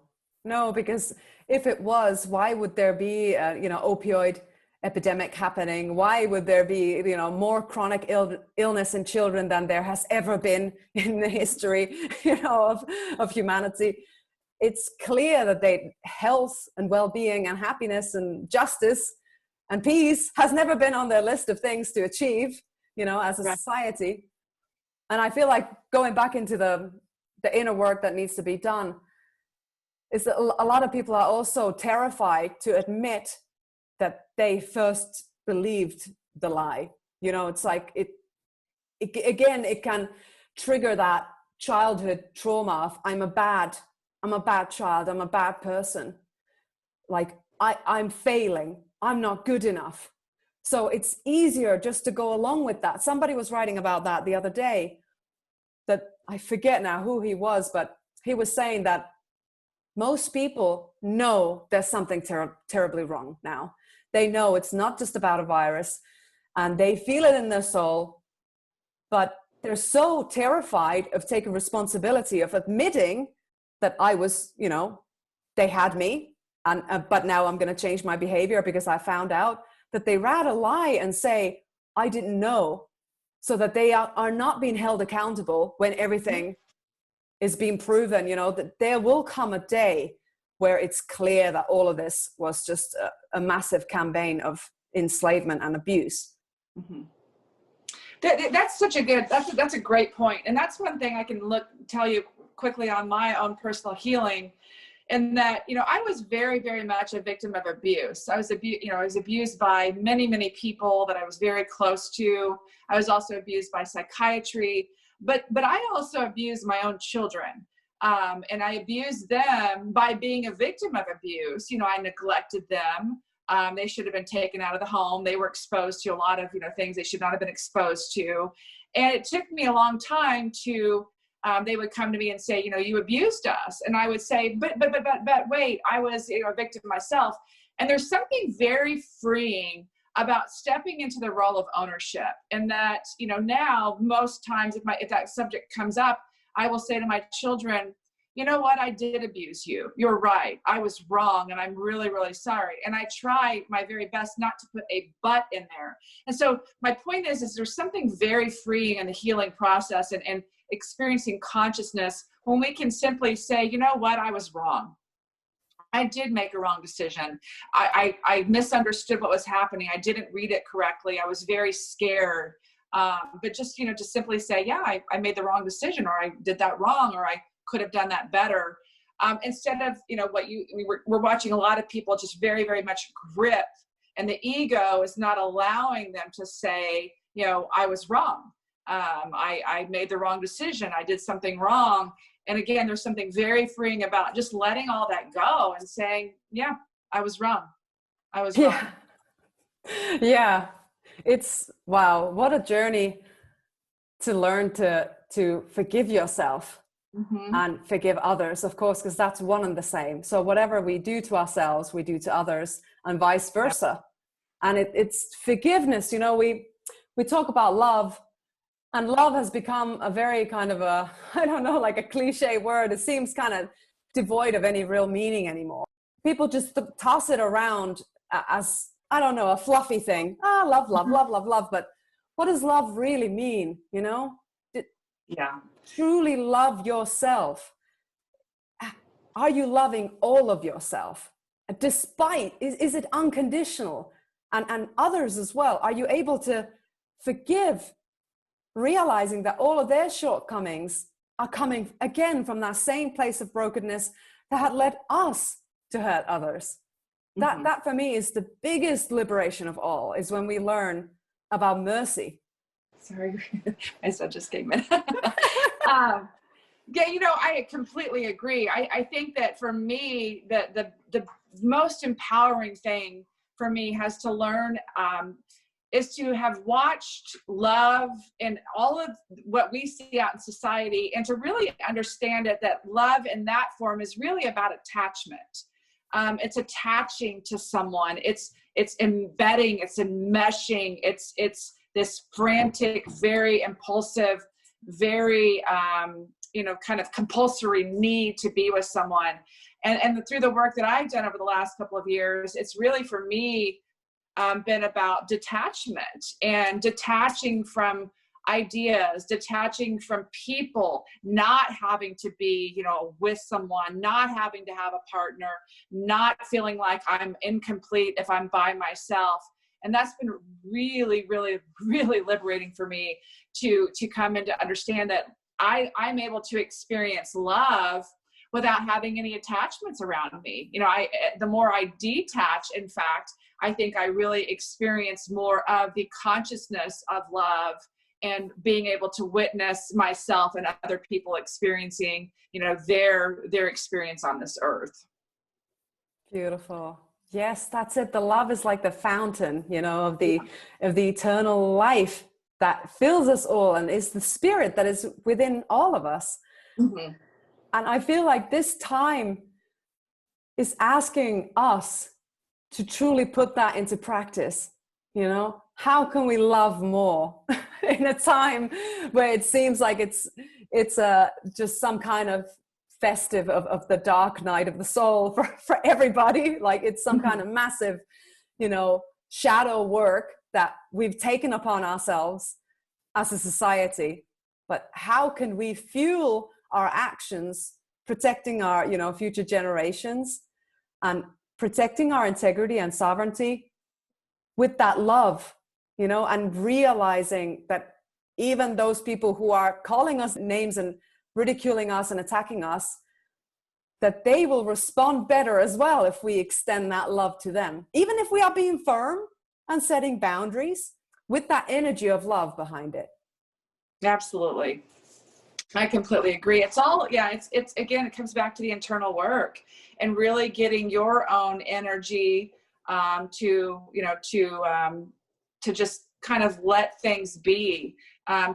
because if it was, why would there be a, opioid epidemic happening? Why would there be, more chronic illness in children than there has ever been in the history, of humanity? It's clear that health and well-being and happiness and justice and peace has never been on their list of things to achieve, as a society. And I feel like going back into the inner work that needs to be done is that a lot of people are also terrified to admit that they first believed the lie. It's like it can trigger that childhood trauma of I'm a bad child, I'm a bad person, like I'm failing, I'm not good enough. So it's easier just to go along with that. Somebody was writing about that the other day, that I forget now who he was, but he was saying that most people know there's something terribly wrong now. They know it's not just about a virus, and they feel it in their soul, but they're so terrified of taking responsibility, of admitting that I was, they had me, and but now I'm going to change my behavior because I found out, that they rather lie and say, I didn't know, so that they are not being held accountable when everything is being proven, that there will come a day where it's clear that all of this was just a massive campaign of enslavement and abuse. Mm-hmm. That's a great point. And that's one thing I can tell you quickly on my own personal healing, in that, I was very, very much a victim of abuse. I was abused by many, many people that I was very close to. I was also abused by psychiatry, but I also abused my own children. And I abused them by being a victim of abuse. I neglected them. They should have been taken out of the home. They were exposed to a lot of, things they should not have been exposed to. And it took me a long time to, they would come to me and say, you abused us. And I would say, but wait, I was a victim myself. And there's something very freeing about stepping into the role of ownership. And that, now most times if that subject comes up, I will say to my children, you know what, I did abuse you. You're right. I was wrong. And I'm really, really sorry. And I try my very best not to put a but in there. And so my point is there's something very freeing in the healing process and experiencing consciousness when we can simply say, you know what, I was wrong. I did make a wrong decision. I misunderstood what was happening. I didn't read it correctly. I was very scared. But just, to simply say, yeah, I made the wrong decision, or I did that wrong, or I could have done that better. Instead of, we're watching a lot of people just very, very much grip, and the ego is not allowing them to say, I was wrong. I made the wrong decision. I did something wrong. And again, there's something very freeing about just letting all that go and saying, yeah, I was wrong. I was wrong. Yeah. It's, wow, what a journey to learn to forgive yourself. Mm-hmm. And forgive others, of course, because that's one and the same. So whatever we do to ourselves, we do to others, and vice versa. And it's forgiveness. We talk about love, and love has become a very kind of like a cliche word. It seems kind of devoid of any real meaning anymore. People just toss it around as, a fluffy thing. Love, love, love, love, love. But what does love really mean? Yeah. Truly love yourself. Are you loving all of yourself? Despite, is it unconditional? And others as well. Are you able to forgive, realizing that all of their shortcomings are coming again from that same place of brokenness that had led us to hurt others? Mm-hmm. That for me is the biggest liberation of all, is when we learn about mercy. Sorry, my son just came in. I completely agree. I think that for me, the most empowering thing for me has to learn is to have watched love and all of what we see out in society, and to really understand it, that love in that form is really about attachment. It's attaching to someone. It's embedding, it's enmeshing, it's this frantic, very impulsive, very kind of compulsory need to be with someone. And through the work that I've done over the last couple of years, it's really for me been about detachment and detaching from ideas, detaching from people, not having to be, with someone, not having to have a partner, not feeling like I'm incomplete if I'm by myself. And that's been really, really, really liberating for me to come in to understand that I'm able to experience love without having any attachments around me. The more I detach, in fact, I think I really experience more of the consciousness of love and being able to witness myself and other people experiencing, their experience on this earth. Beautiful. Yes, that's it. The love is like the fountain, of the eternal life that fills us all and is the spirit that is within all of us. Mm-hmm. And I feel like this time is asking us to truly put that into practice. How can we love more in a time where it seems like it's just some kind of festive of the dark night of the soul for everybody? Like it's some kind of massive, shadow work that we've taken upon ourselves as a society. But how can we fuel our actions, protecting our, future generations and protecting our integrity and sovereignty with that love, and realizing that even those people who are calling us names and ridiculing us and attacking us, that they will respond better as well if we extend that love to them, even if we are being firm and setting boundaries with that energy of love behind it. Absolutely. I completely agree. It's all, it's again, it comes back to the internal work and really getting your own energy to just kind of let things be,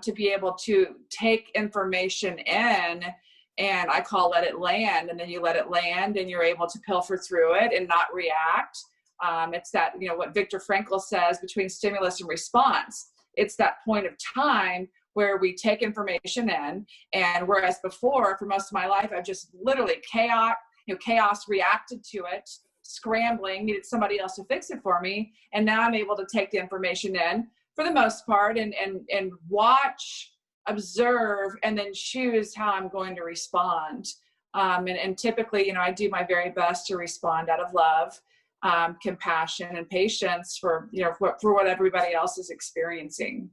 to be able to take information in, and I call let it land, and then you let it land and you're able to pilfer through it and not react. It's that, what Viktor Frankl says, between stimulus and response. It's that point of time where we take information in, and whereas before, for most of my life, I've just literally chaos reacted to it, scrambling, needed somebody else to fix it for me. And now I'm able to take the information in for the most part and watch, observe, and then choose how I'm going to respond. And typically, I do my very best to respond out of love, compassion, and patience for what everybody else is experiencing.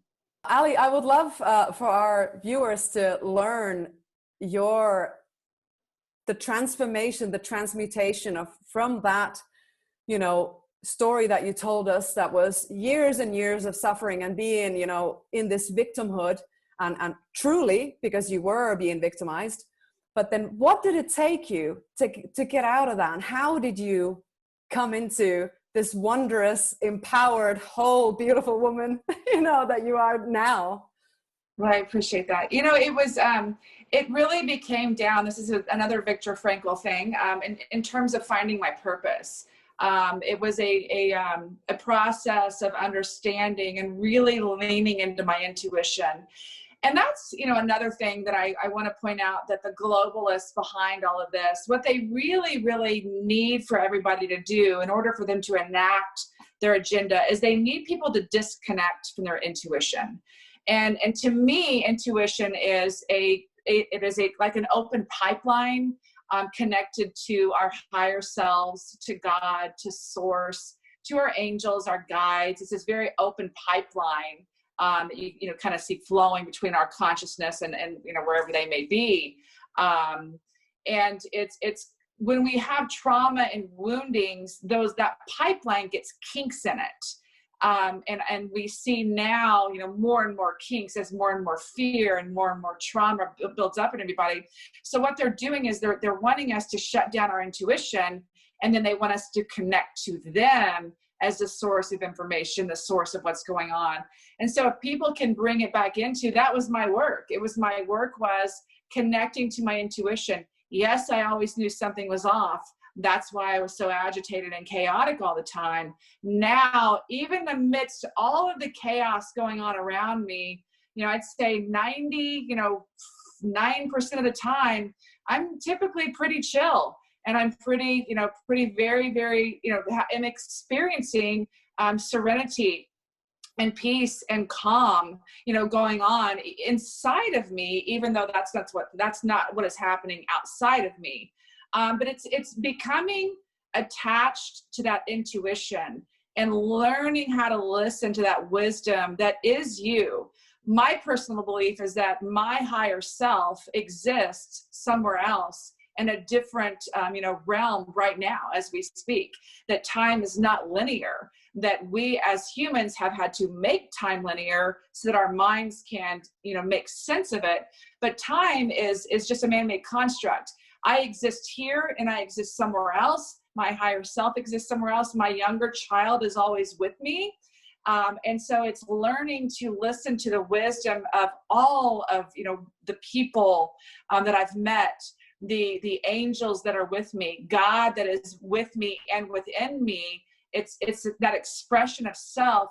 Ali, I would love for our viewers to learn the transformation, the transmutation from that, story that you told us that was years and years of suffering and being, in this victimhood and truly, because you were being victimized. But then what did it take you to get out of that? And how did you come into this wondrous, empowered, whole, beautiful woman, that you are now? Well, I appreciate that. It was, it really became down, this is another Viktor Frankl thing, in terms of finding my purpose. It was a process of understanding and really leaning into my intuition. And that's, another thing that I want to point out, that the globalists behind all of this, what they really, really need for everybody to do in order for them to enact their agenda is they need people to disconnect from their intuition. And to me, intuition is like an open pipeline connected to our higher selves, to God, to source, to our angels, our guides. It's this very open pipeline that you kind of see flowing between our consciousness and wherever they may be. And it's when we have trauma and woundings, that pipeline gets kinks in it. And we see now, more and more kinks as more and more fear and more trauma builds up in everybody. So what they're doing is they're wanting us to shut down our intuition, and then they want us to connect to them as the source of information, the source of what's going on. And so if people can bring it back into, that was my work. My work was connecting to my intuition. Yes, I always knew something was off. That's why I was so agitated and chaotic all the time. Now, even amidst all of the chaos going on around me, I'd say 90, 99% of the time, I'm typically pretty chill. And I'm pretty, very, very, am experiencing serenity and peace and calm, going on inside of me, even though that's not what is happening outside of me. But it's becoming attached to that intuition and learning how to listen to that wisdom that is you. My personal belief is that my higher self exists somewhere else in a different, realm right now as we speak, that time is not linear, that we as humans have had to make time linear so that our minds can, make sense of it. But time is just a man-made construct. I exist here and I exist somewhere else. My higher self exists somewhere else. My younger child is always with me. And so it's learning to listen to the wisdom of all of, the people that I've met, the angels that are with me, God that is with me and within me. It's that expression of self,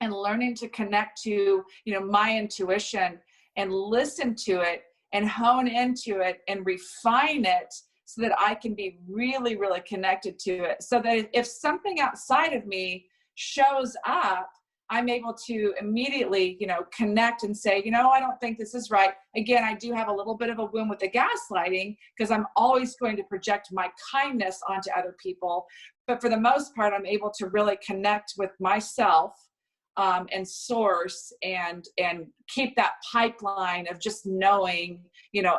and learning to connect to, my intuition and listen to it and hone into it and refine it so that I can be really, really connected to it. So that if something outside of me shows up, I'm able to immediately, connect and say, I don't think this is right. Again, I do have a little bit of a wound with the gaslighting because I'm always going to project my kindness onto other people. But for the most part, I'm able to really connect with myself and source and keep that pipeline of just knowing,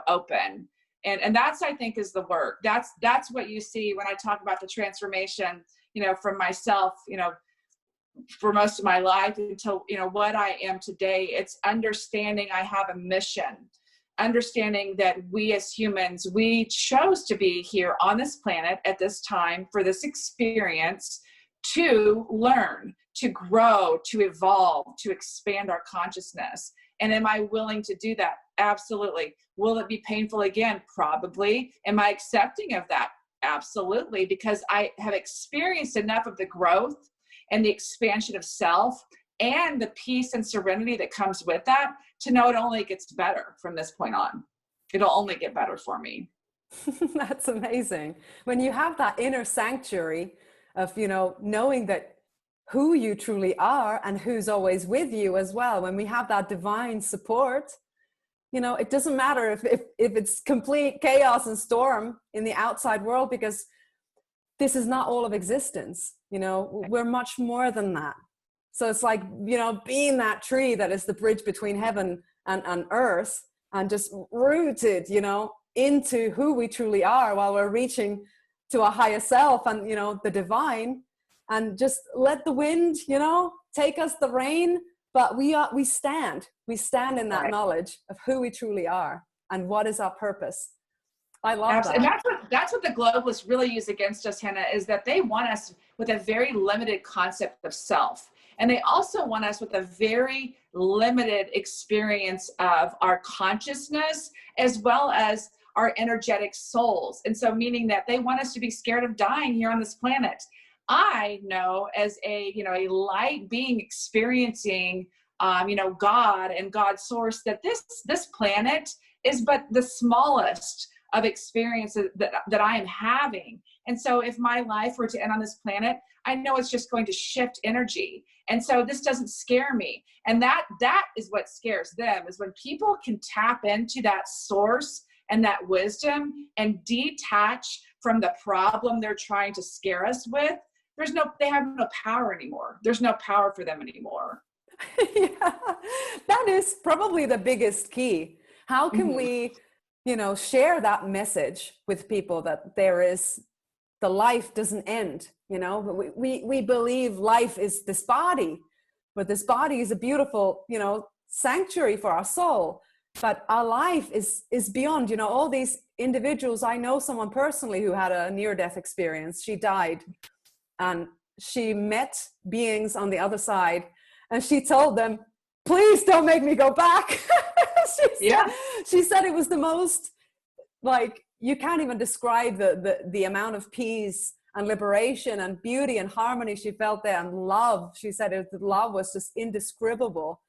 open. And that's, I think, is the work. That's what you see when I talk about the transformation, from myself, for most of my life until, what I am today. It's understanding I have a mission, understanding that we as humans, we chose to be here on this planet at this time for this experience to learn, to grow, to evolve, to expand our consciousness. And am I willing to do that? Absolutely. Will it be painful again? Probably. Am I accepting of that? Absolutely. Because I have experienced enough of the growth and the expansion of self and the peace and serenity that comes with that to know it only gets better from this point on. It'll only get better for me. That's amazing. When you have that inner sanctuary of, knowing that who you truly are and who's always with you as well, when we have that divine support, it doesn't matter if it's complete chaos and storm in the outside world, because this is not all of existence. We're much more than that. So it's like, being that tree that is the bridge between heaven and earth, and just rooted, into who we truly are while we're reaching to our higher self and, the divine, and just let the wind, take us the rain. But we stand in that knowledge of who we truly are and what is our purpose. I love that. And that's what the globalists really use against us, Henna, is that they want us with a very limited concept of self. And they also want us with a very limited experience of our consciousness, as well as our energetic souls. And so meaning that they want us to be scared of dying here on this planet. I know as a light being experiencing, God and God's source, that this planet is but the smallest of experiences that I am having. And so if my life were to end on this planet, I know it's just going to shift energy. And so this doesn't scare me. And that is what scares them, is when people can tap into that source and that wisdom and detach from the problem they're trying to scare us with. They have no power anymore. There's no power for them anymore. Yeah, that is probably the biggest key. How can we, share that message with people that the life doesn't end? We believe life is this body, but this body is a beautiful, sanctuary for our soul. But our life is beyond, all these individuals. I know someone personally who had a near-death experience. She died and she met beings on the other side, and she told them, please don't make me go back. She said it was the most, you can't even describe the amount of peace and liberation and beauty and harmony she felt there, and love. She said the love was just indescribable.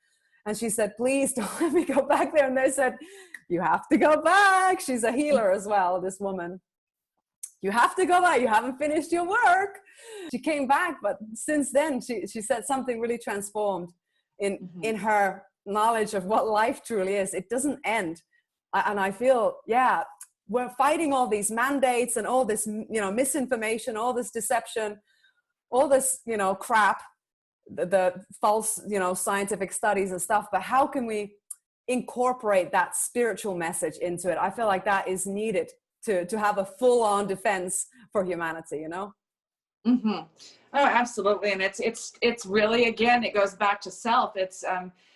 And she said, please don't let me go back there. And they said, you have to go back. She's a healer as well, this woman. You have to go back. You haven't finished your work. She came back, but since then, she said something really transformed in her knowledge of what life truly is. It doesn't end. And I feel, yeah, we're fighting all these mandates and all this, misinformation, all this deception, all this, crap, the false, scientific studies and stuff. But how can we incorporate that spiritual message into it? I feel like that is needed to have a full-on defense for humanity, Mm-hmm. Oh, absolutely. And it's really, again, it goes back to self. It's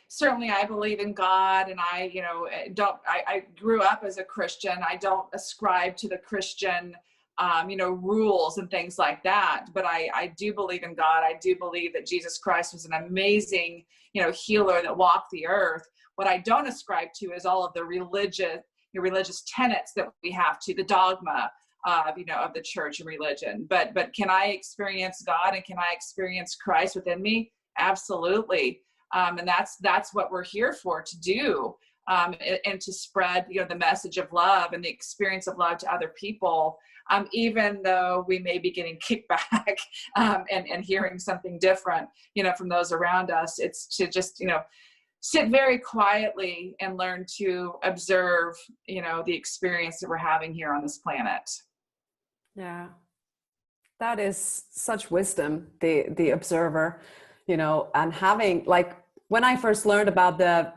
certainly I believe in God, and I grew up as a Christian. I don't ascribe to the Christian rules and things like that. But I do believe in God. I do believe that Jesus Christ was an amazing, healer that walked the earth. What I don't ascribe to is all of the religious tenets that we have to, the dogma of the church and religion. But can I experience God, and can I experience Christ within me? Absolutely. And that's what we're here for, to do, and to spread, the message of love and the experience of love to other people. Even though we may be getting kickback and hearing something different, from those around us, it's to just, sit very quietly and learn to observe, the experience that we're having here on this planet. Yeah. That is such wisdom, the observer, and having, like, when I first learned about the,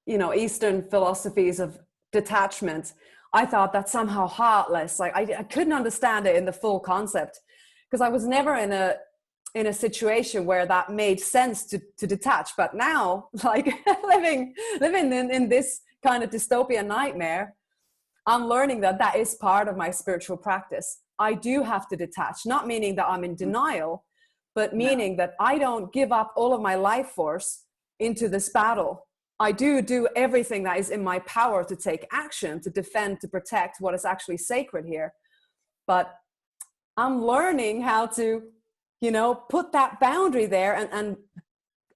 Eastern philosophies of detachment, I thought that's somehow heartless. Like I couldn't understand it in the full concept, because I was never in a situation where that made sense to detach. But now, like living in this kind of dystopian nightmare, I'm learning that is part of my spiritual practice. I do have to detach, not meaning that I'm in denial, but meaning that I don't give up all of my life force into this battle. I do everything that is in my power to take action, to defend, to protect what is actually sacred here. But I'm learning how to, put that boundary there and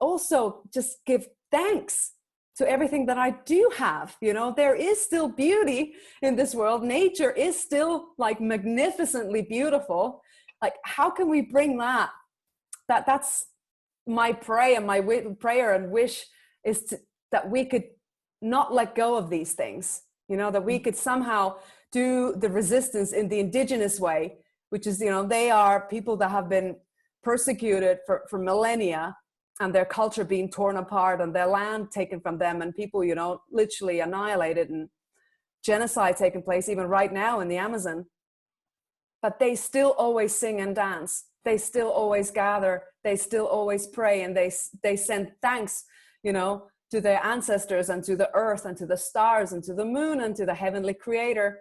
also just give thanks to everything that I do have. There is still beauty in this world. Nature is still like magnificently beautiful. Like, how can we bring that's my prayer, prayer and wish is that we could not let go of these things, that we could somehow do the resistance in the indigenous way, which is, they are people that have been persecuted for millennia, and their culture being torn apart and their land taken from them, and people, literally annihilated, and genocide taking place even right now in the Amazon. But they still always sing and dance. They still always gather. They still always pray, and they send thanks, to their ancestors and to the earth and to the stars and to the moon and to the heavenly creator.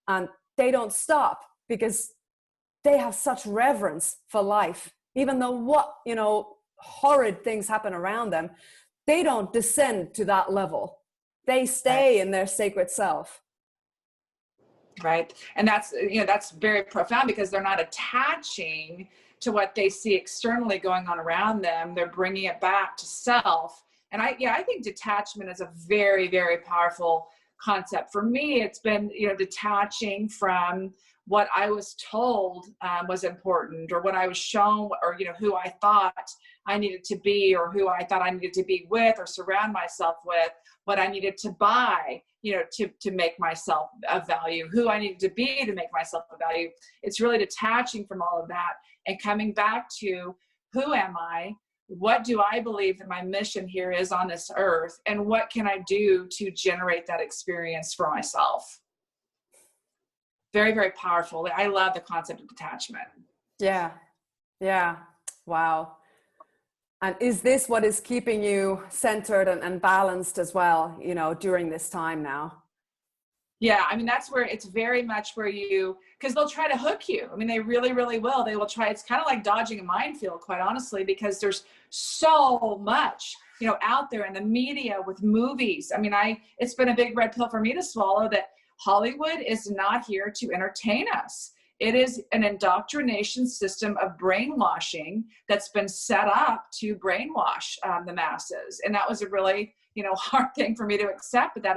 And they don't stop because they have such reverence for life. Even though what, horrid things happen around them, they don't descend to that level. They stay in their sacred self. Right. And that's very profound, because they're not attaching to what they see externally going on around them. They're bringing it back to self. And I think detachment is a very, very powerful concept. For me, it's been, detaching from what I was told was important, or what I was shown, or, who I thought I needed to be, or who I thought I needed to be with or surround myself with, what I needed to buy, to make myself of value, who I needed to be to make myself of value. It's really detaching from all of that and coming back to, who am I? What do I believe that my mission here is on this earth? And what can I do to generate that experience for myself? Very, very powerful. I love the concept of detachment. Yeah. Wow. And is this what is keeping you centered and balanced as well, during this time now? Yeah, that's where it's very much where because they'll try to hook you. They really, really will. They will try. It's kind of like dodging a minefield, quite honestly, because there's so much, out there in the media with movies. It's been a big red pill for me to swallow, that Hollywood is not here to entertain us. It is an indoctrination system of brainwashing that's been set up to brainwash the masses. And that was a really, hard thing for me to accept, but that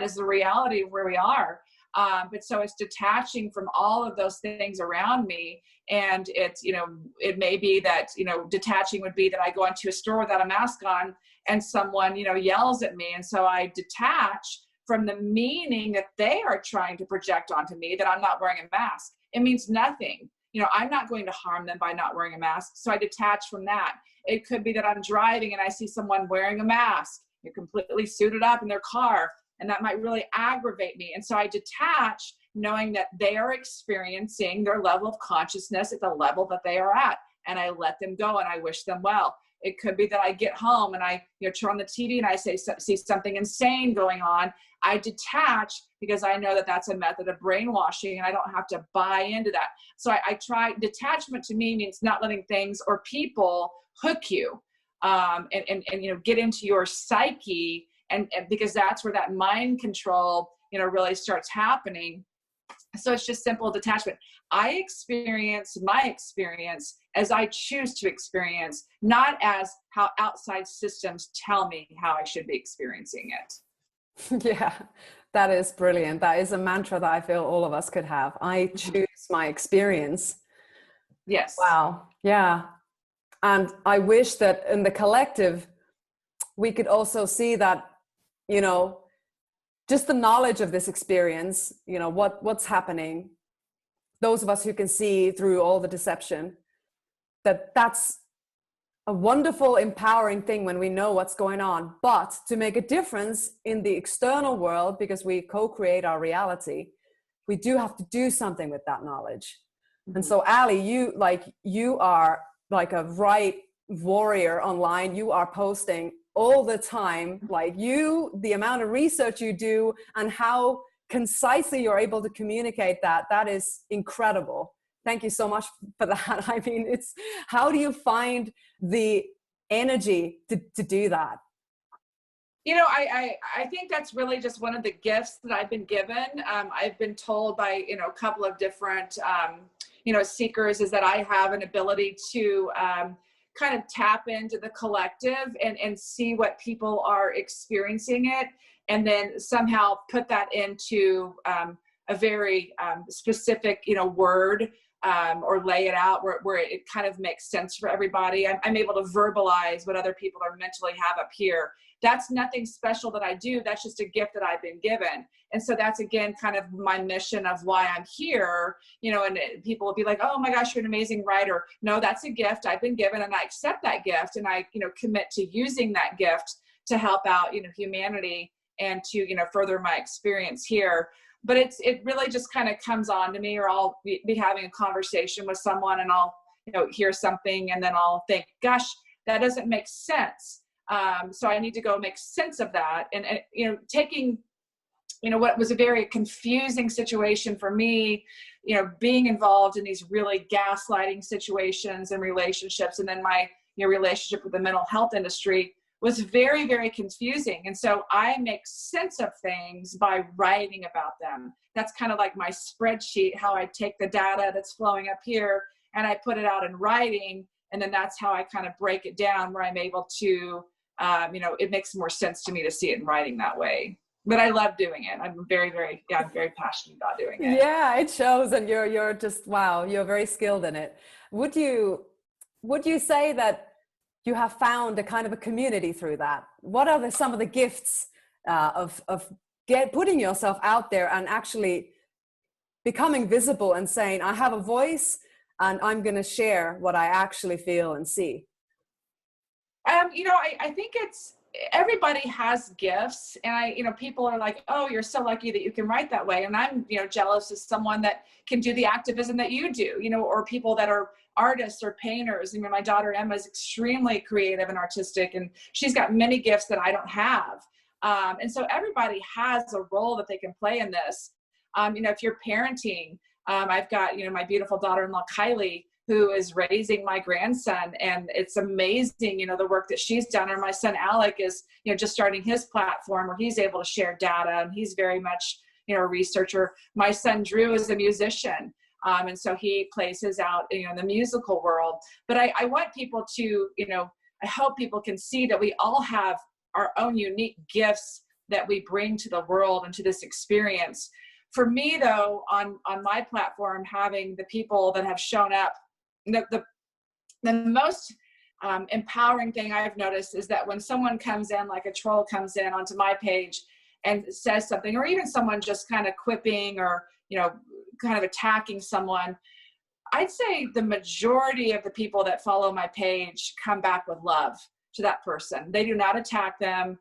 is the reality of where we are. But so it's detaching from all of those things around me. And it's, it may be that, detaching would be that I go into a store without a mask on and someone, yells at me. And so I detach from the meaning that they are trying to project onto me that I'm not wearing a mask. It means nothing. I'm not going to harm them by not wearing a mask. So I detach from that. It could be that I'm driving and I see someone wearing a mask. They're completely suited up in their car, and that might really aggravate me. And so I detach, knowing that they are experiencing their level of consciousness at the level that they are at, and I let them go and I wish them well. It could be that I get home and I turn on the TV and I see something insane going on. I detach because I know that that's a method of brainwashing and I don't have to buy into that. So I try, detachment to me means not letting things or people hook you and get into your psyche. And because that's where that mind control, really starts happening. So it's just simple detachment. I experience my experience as I choose to experience, not as how outside systems tell me how I should be experiencing it. Yeah, that is brilliant. That is a mantra that I feel all of us could have. I choose my experience. Yes. Wow. Yeah. And I wish that in the collective, we could also see that, just the knowledge of this experience, what's happening, those of us who can see through all the deception, that's a wonderful, empowering thing when we know what's going on. But to make a difference in the external world, because we co-create our reality, we do have to do something with that knowledge. Mm-hmm. And so, Ali, you are like a right warrior online. You are posting all the time, the amount of research you do and how concisely you're able to communicate that is incredible. Thank you so much for that. I mean, how do you find the energy to do that? I think that's really just one of the gifts that I've been given. I've been told by, a couple of different, seekers is that I have an ability to kind of tap into the collective and see what people are experiencing it, and then somehow put that into a very specific, word, or lay it out where it kind of makes sense for everybody. I'm able to verbalize what other people are mentally have up here. That's nothing special that I do. That's just a gift that I've been given. And so that's, again, kind of my mission of why I'm here, and people will be like, oh my gosh, you're an amazing writer. No, that's a gift I've been given, and I accept that gift, and I, commit to using that gift to help out, humanity and to, further my experience here. But it really just kind of comes on to me, or I'll be having a conversation with someone and I'll, hear something and then I'll think, gosh, that doesn't make sense. So I need to go make sense of that. And taking, what was a very confusing situation for me, being involved in these really gaslighting situations and relationships, and then my, relationship with the mental health industry was very, very confusing. And so I make sense of things by writing about them. That's kind of like my spreadsheet, how I take the data that's flowing up here and I put it out in writing. And then that's how I kind of break it down, where I'm able to, it makes more sense to me to see it in writing that way. But I love doing it. I'm very, very, I'm very passionate about doing it. Yeah, it shows. And you're just, wow, you're very skilled in it. Would you say that you have found a kind of a community through that? What are some of the gifts of putting yourself out there and actually becoming visible and saying, I have a voice and I'm going to share what I actually feel and see? I think everybody has gifts, and people are like, oh, you're so lucky that you can write that way. And I'm, jealous of someone that can do the activism that you do, or people that are artists or painters. My daughter Emma is extremely creative and artistic, and she's got many gifts that I don't have. And so everybody has a role that they can play in this. If you're parenting, I've got, my beautiful daughter-in-law, Kylie, who is raising my grandson, and it's amazing, the work that she's done. Or my son Alec is, just starting his platform where he's able to share data, and he's very much, a researcher. My son Drew is a musician. And so he plays his out, in the musical world. But I want people to, I hope people can see that we all have our own unique gifts that we bring to the world and to this experience. For me, though, on my platform, having the people that have shown up, the most empowering thing I've noticed is that when someone comes in, like a troll comes in onto my page and says something, or even someone just kind of quipping or, kind of attacking someone, I'd say the majority of the people that follow my page come back with love to that person. They do not attack them.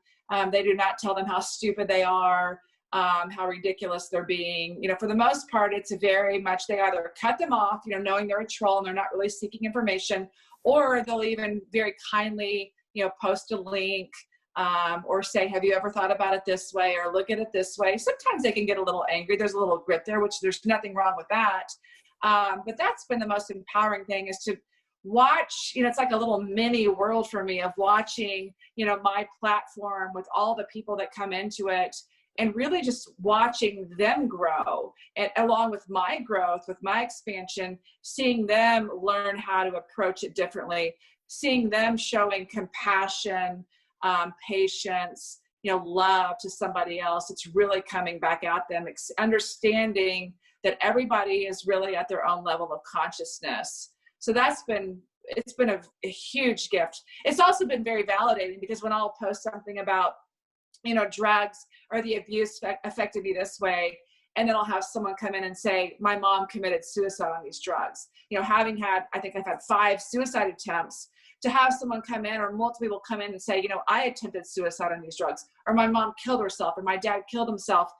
They do not tell them how stupid they are, how ridiculous they're being. For the most part, it's very much, they either cut them off, knowing they're a troll and they're not really seeking information, or they'll even very kindly, post a link, or say, have you ever thought about it this way, or look at it this way. Sometimes they can get a little angry. There's a little grit there, which there's nothing wrong with that. But that's been the most empowering thing, is to watch, it's like a little mini world for me of watching, my platform with all the people that come into it, and really just watching them grow, and along with my growth, with my expansion, seeing them learn how to approach it differently, seeing them showing compassion, patience, love to somebody else. It's really coming back at them, understanding that everybody is really at their own level of consciousness. So it's been a huge gift. It's also been very validating, because when I'll post something about, drugs or the abuse affected me this way, and then I'll have someone come in and say, my mom committed suicide on these drugs. Having had, I think I've had 5 suicide attempts, to have someone come in, or multiple people come in and say, I attempted suicide on these drugs, or my mom killed herself, or my dad killed himself.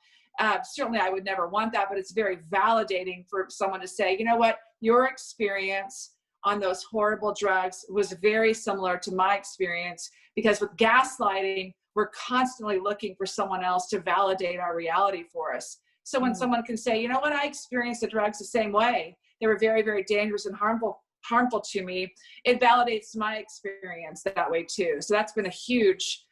Certainly I would never want that, but it's very validating for someone to say, you know what, your experience on those horrible drugs was very similar to my experience, because with gaslighting, we're constantly looking for someone else to validate our reality for us. So when someone can say, you know what, I experienced the drugs the same way, they were very, very dangerous and harmful to me, it validates my experience that way too. So that's been a huge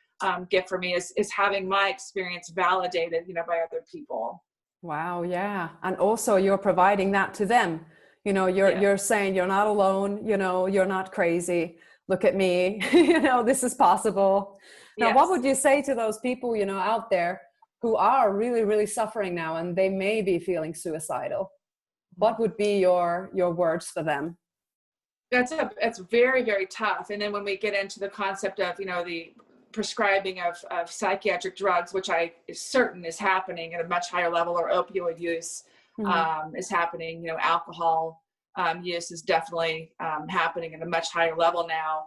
gift for me, is having my experience validated, by other people. Wow. Yeah. And also you're providing that to them. You're saying you're not alone, you're not crazy. Look at me, this is possible. Now, Yes. What would you say to those people, out there who are really, really suffering now, and they may be feeling suicidal? What would be your words for them? It's very, very tough. And then when we get into the concept of, the prescribing of psychiatric drugs, which I is certain is happening at a much higher level, or opioid use is happening, alcohol use is definitely happening at a much higher level now.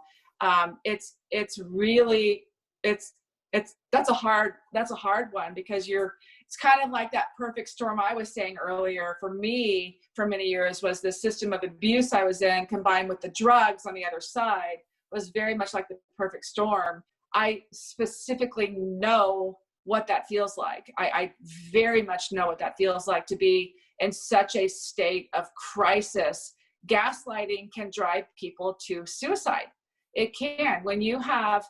It's really, that's a hard one, because it's kind of like that perfect storm I was saying earlier. For me, for many years, was the system of abuse I was in, combined with the drugs on the other side, was very much like the perfect storm. I specifically know what that feels like. I very much know what that feels like, to be in such a state of crisis. Gaslighting can drive people to suicide. It can, when you have,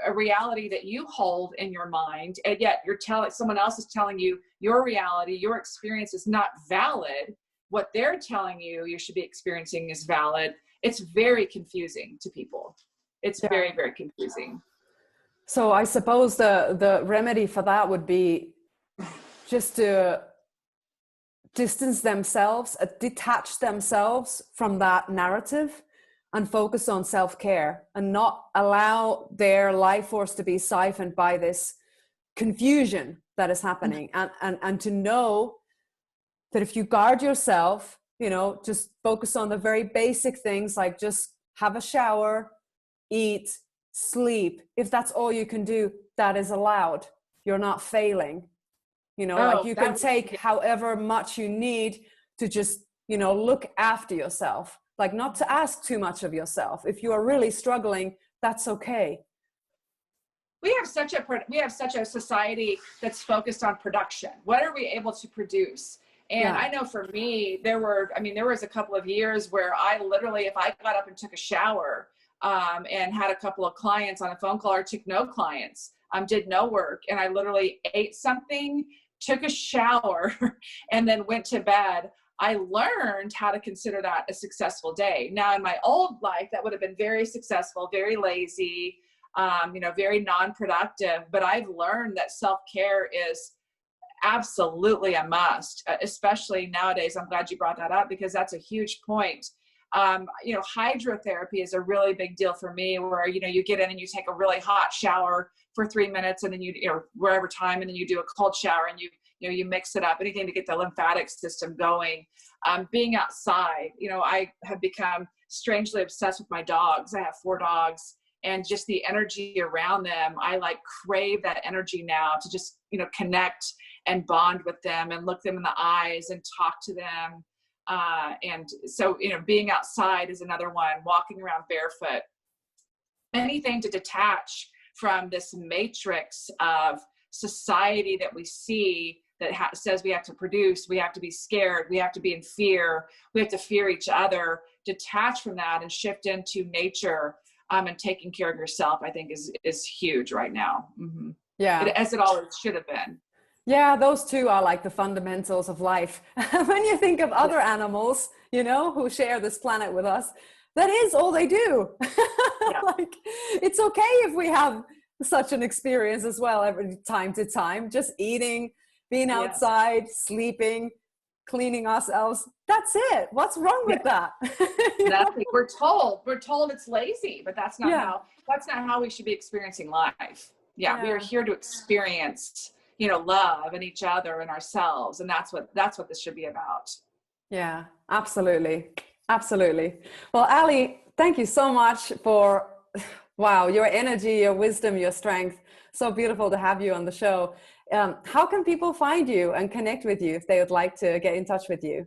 a reality that you hold in your mind, and yet someone else is telling you your reality, your experience is not valid. What they're telling you should be experiencing is valid. It's very confusing to people. It's very, very confusing. So I suppose the remedy for that would be just to distance themselves, detach themselves from that narrative, and focus on self-care, and not allow their life force to be siphoned by this confusion that is happening. And to know that if you guard yourself, just focus on the very basic things, like just have a shower, eat, sleep. If that's all you can do, that is allowed. You're not failing. Like you can take however much you need to just, look after yourself. Like, not to ask too much of yourself. If you are really struggling, that's okay. We have such a society that's focused on production. What are we able to produce? And I know for me, there was a couple of years where I literally, if I got up and took a shower, and had a couple of clients on a phone call, or took no clients, did no work, and I literally ate something, took a shower, and then went to bed, I learned how to consider that a successful day. Now, in my old life, that would have been very successful, very lazy, very non-productive. But I've learned that self-care is absolutely a must, especially nowadays. I'm glad you brought that up, because that's a huge point. Hydrotherapy is a really big deal for me, where, you get in and you take a really hot shower for 3 minutes, and then wherever time, and then you do a cold shower, and you mix it up, anything to get the lymphatic system going. Being outside, I have become strangely obsessed with my dogs. I have 4 dogs, and just the energy around them, I crave that energy now to just, connect and bond with them and look them in the eyes and talk to them. And so, being outside is another one, walking around barefoot, anything to detach from this matrix of society that we see that says we have to produce, we have to be scared, we have to be in fear, we have to fear each other. Detach from that and shift into nature, and taking care of yourself, I think is huge right now. Mm-hmm. Yeah. As it always should have been. Yeah, those two are like the fundamentals of life. When you think of other animals, who share this planet with us, that is all they do. Yeah. It's okay if we have such an experience as well, every time to time, just eating, being outside, sleeping, cleaning ourselves. That's it. What's wrong with that? Nothing. We're told it's lazy, but that's not how we should be experiencing life. Yeah. We are here to experience, love and each other and ourselves. And that's what this should be about. Yeah, absolutely. Absolutely. Well, Ali, thank you so much for, your energy, your wisdom, your strength. So beautiful to have you on the show. How can people find you and connect with you if they would like to get in touch with you?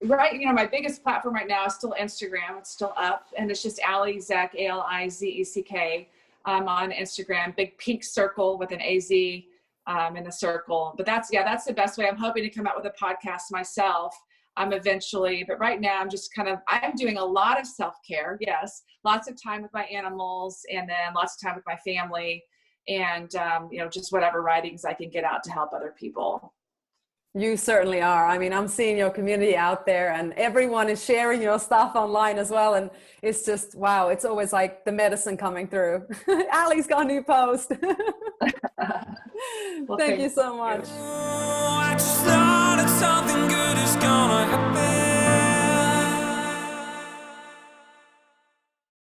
Right. My biggest platform right now is still Instagram. It's still up, and it's just Ali Zeck, ALIZECK. On Instagram, big pink circle with an AZ in the circle. But that's the best way. I'm hoping to come out with a podcast myself eventually. But right now I'm doing a lot of self-care. Yes. Lots of time with my animals, and then lots of time with my family, and, just whatever writings I can get out to help other people. You certainly are. I mean, I'm seeing your community out there, and everyone is sharing your stuff online as well. And it's just, wow, it's always like the medicine coming through. Ali's got a new post. Well, thank you so much.